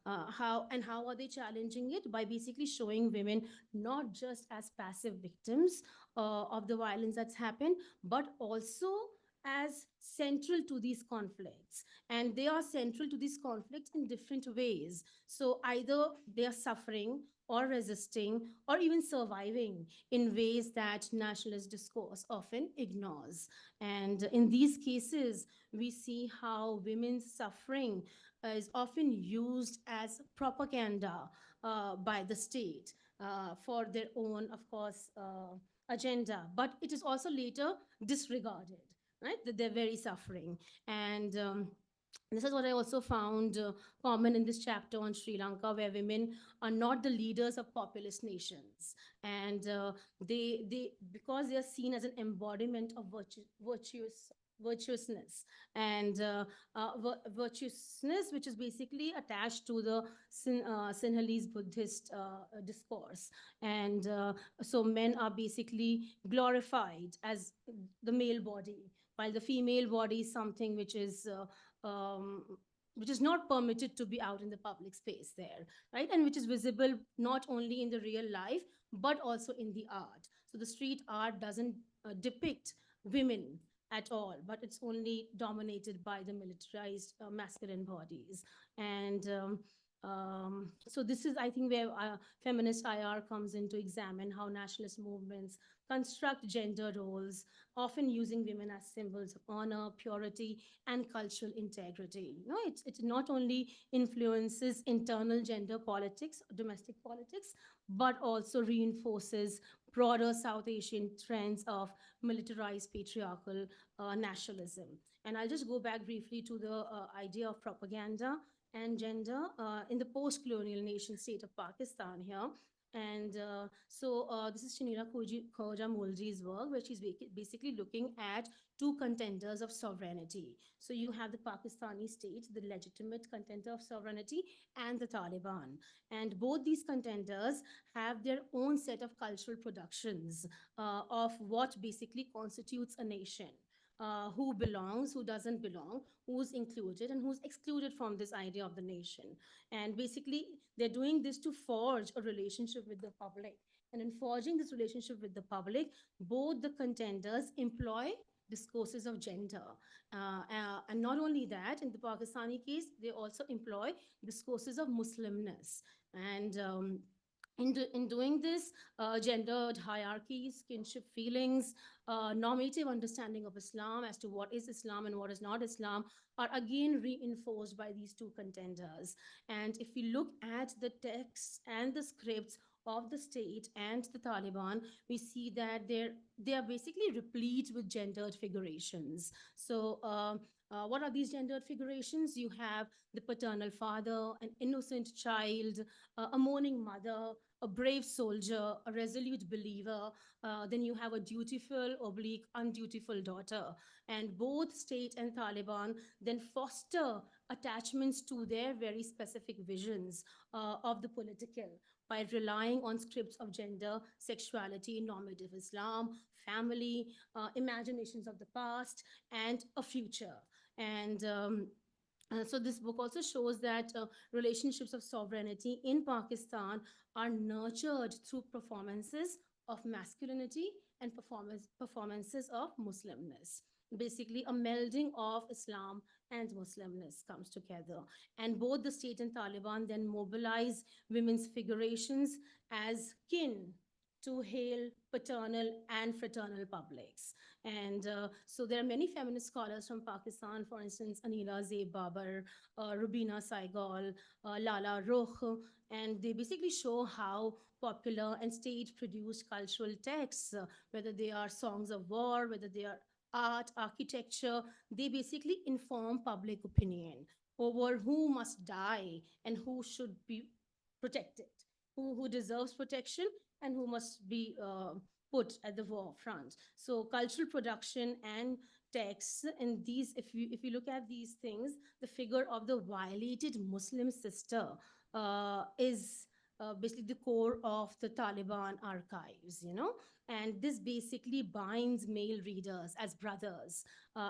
how are they challenging it? By basically showing women not just as passive victims of the violence that's happened, but also as central to these conflicts. And they are central to these conflicts in different ways. So either they are suffering or resisting or even surviving in ways that nationalist discourse often ignores. And in these cases, we see how women's suffering is often used as propaganda by the state for their own, of course, agenda. But it is also later disregarded, right? That they're very suffering. And this is what I also found common in this chapter on Sri Lanka, where women are not the leaders of populist nations, and they because they are seen as an embodiment of virtuousness and virtuousness, which is basically attached to the Sinhalese Buddhist discourse. And so men are basically glorified as the male body, while the female body is something um, which is not permitted to be out in the public space there, right? And which is visible not only in the real life, but also in the art. So the street art doesn't depict women at all, but it's only dominated by the militarized masculine bodies. And so this is, I think, where feminist IR comes in to examine how nationalist movements construct gender roles, often using women as symbols of honor, purity, and cultural integrity. It not only influences internal gender politics, domestic politics, but also reinforces broader South Asian trends of militarized patriarchal nationalism. And I'll just go back briefly to the idea of propaganda and gender in the post-colonial nation state of Pakistan here. And this is Shanira Khoja Molji's work, where she's basically looking at two contenders of sovereignty. So you have the Pakistani state, the legitimate contender of sovereignty, and the Taliban. And both these contenders have their own set of cultural productions of what basically constitutes a nation. Who belongs, who doesn't belong, who's included, and who's excluded from this idea of the nation. And basically, they're doing this to forge a relationship with the public. And in forging this relationship with the public, both the contenders employ discourses of gender. And not only that, in the Pakistani case, they also employ discourses of Muslimness. And in doing this, gendered hierarchies, kinship feelings, normative understanding of Islam as to what is Islam and what is not Islam are again reinforced by these two contenders. And if we look at the texts and the scripts of the state and the Taliban, we see that they are basically replete with gendered figurations. So, what are these gendered figurations? You have the paternal father, an innocent child, a mourning mother, a brave soldier, a resolute believer. Then you have a dutiful, oblique, undutiful daughter. And both state and Taliban then foster attachments to their very specific visions of the political by relying on scripts of gender, sexuality, normative Islam, family, imaginations of the past, and a future. And so this book also shows that relationships of sovereignty in Pakistan are nurtured through performances of masculinity and performances of Muslimness. Basically, a melding of Islam and Muslimness comes together. And both the state and Taliban then mobilize women's figurations as kin to hail paternal and fraternal publics. And so there are many feminist scholars from Pakistan, for instance, Anila Zeib Babar, Rubina Saigal, Lala Rukh, and they basically show how popular and state-produced cultural texts, whether they are songs of war, whether they are art, architecture, they basically inform public opinion over who must die and who should be protected, who deserves protection and who must be put at the war front. So cultural production and texts and these, if you look at these things, the figure of the violated Muslim sister is basically the core of the Taliban archives, you know, and this basically binds male readers as brothers.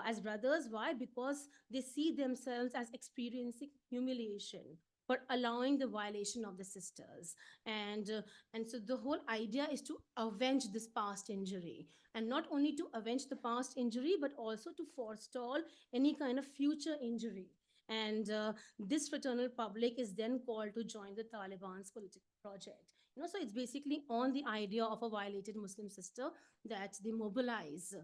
As brothers, why? Because they see themselves as experiencing humiliation for allowing the violation of the sisters. And so the whole idea is to avenge this past injury, and not only to avenge the past injury but also to forestall any kind of future injury. And this fraternal public is then called to join the Taliban's political project. You know, so it's basically on the idea of a violated Muslim sister that they mobilize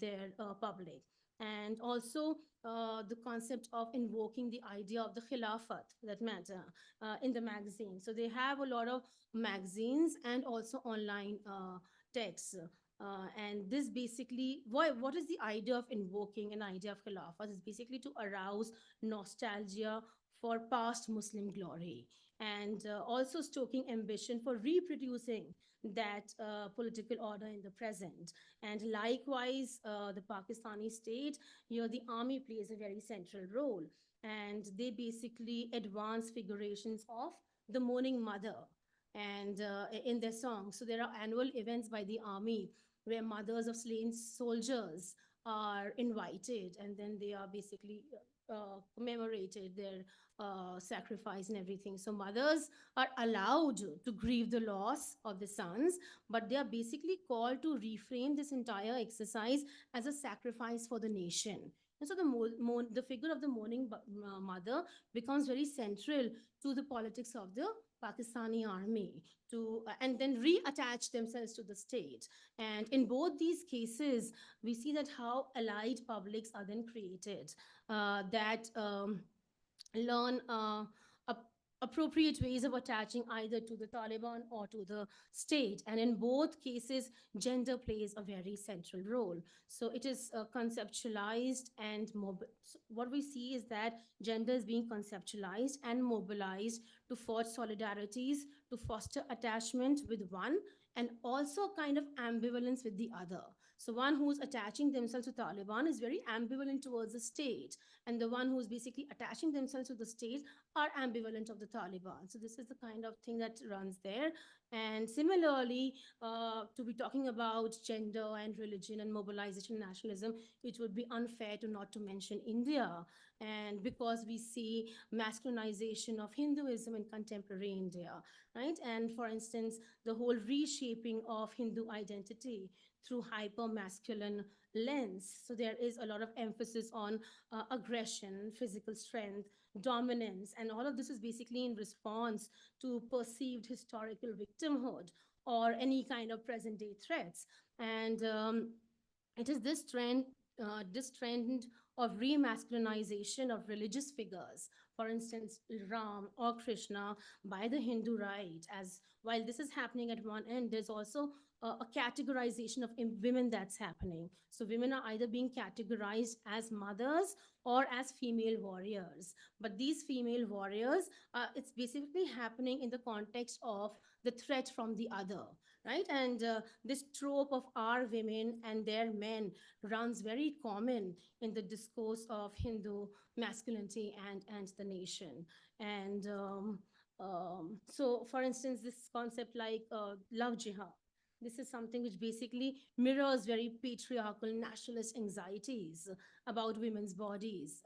their public. And also the concept of invoking the idea of the khilafat, that matter, in the magazine. So they have a lot of magazines and also online texts. And this basically, what is the idea of invoking an idea of khilafat? Is basically to arouse nostalgia for past Muslim glory, and also stoking ambition for reproducing that political order in the present. And likewise, the Pakistani state, here the army plays a very central role, and they basically advance figurations of the mourning mother and in their songs. So there are annual events by the army where mothers of slain soldiers are invited, and then they are basically commemorated their sacrifice and everything. So mothers are allowed to grieve the loss of the sons, but they are basically called to reframe this entire exercise as a sacrifice for the nation. And so the figure of the mourning mother becomes very central to the politics of the Pakistani army to and then reattach themselves to the state. And in both these cases, we see that how allied publics are then created that learn a appropriate ways of attaching either to the Taliban or to the state. And in both cases, gender plays a very central role. So it is conceptualized and so what we see is that gender is being conceptualized and mobilized to forge solidarities, to foster attachment with one, and also kind of ambivalence with the other. So one who's attaching themselves to Taliban is very ambivalent towards the state, and the one who's basically attaching themselves to the state are ambivalent of the Taliban. So this is the kind of thing that runs there. And similarly, to be talking about gender and religion and mobilization nationalism, it would be unfair to not to mention India. And because we see masculinization of Hinduism in contemporary India, right? And for instance, the whole reshaping of Hindu identity through hyper masculine lens. So there is a lot of emphasis on aggression, physical strength, dominance, and all of this is basically in response to perceived historical victimhood or any kind of present day threats. And it is this trend of remasculinization of religious figures, for instance, Ram or Krishna, by the Hindu right. As while this is happening at one end, there's also a categorization of women that's happening. So women are either being categorized as mothers or as female warriors. But these female warriors, it's basically happening in the context of the threat from the other, right? And this trope of our women and their men runs very common in the discourse of Hindu masculinity and the nation. And so, for instance, this concept like love jihad. This is something which basically mirrors very patriarchal nationalist anxieties about women's bodies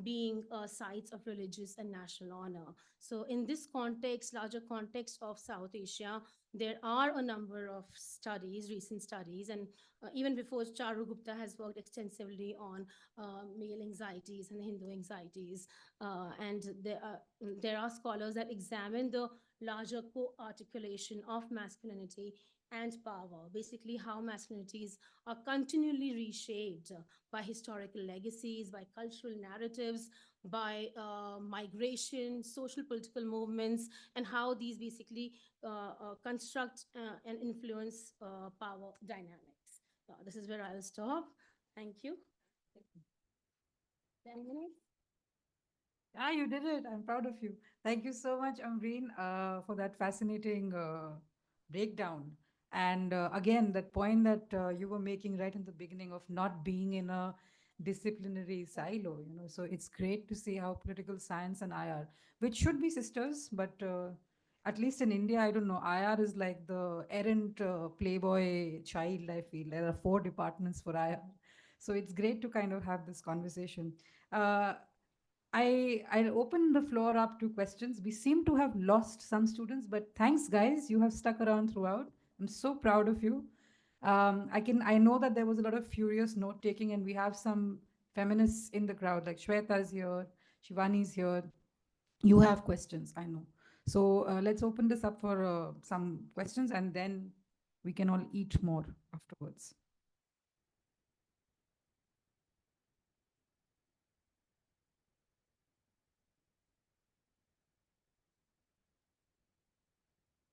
being sites of religious and national honor. So, in this context, larger context of South Asia, there are a number of studies, recent studies, and even before Charu Gupta has worked extensively on male anxieties and Hindu anxieties. And there are scholars that examine the larger co-articulation of masculinity and power, basically how masculinities are continually reshaped by historical legacies, by cultural narratives, by migration, social political movements, and how these basically construct and influence power dynamics. This is where I'll stop. Thank you. 10 minutes. Yeah, you did it. I'm proud of you. Thank you so much, Ambreen, for that fascinating breakdown. And again, that point that you were making right in the beginning of not being in a disciplinary silo, So it's great to see how political science and IR, which should be sisters, but at least in India, I don't know, IR is like the errant playboy child, I feel. There are 4 departments for IR. So it's great to kind of have this conversation. Uh, I'll open the floor up to questions. We seem to have lost some students, but thanks, guys. You have stuck around throughout. I'm so proud of you. I know that there was a lot of furious note taking, and we have some feminists in the crowd, like Shweta is here, Shivani's here. You have questions, I know. So let's open this up for some questions, and then we can all eat more afterwards.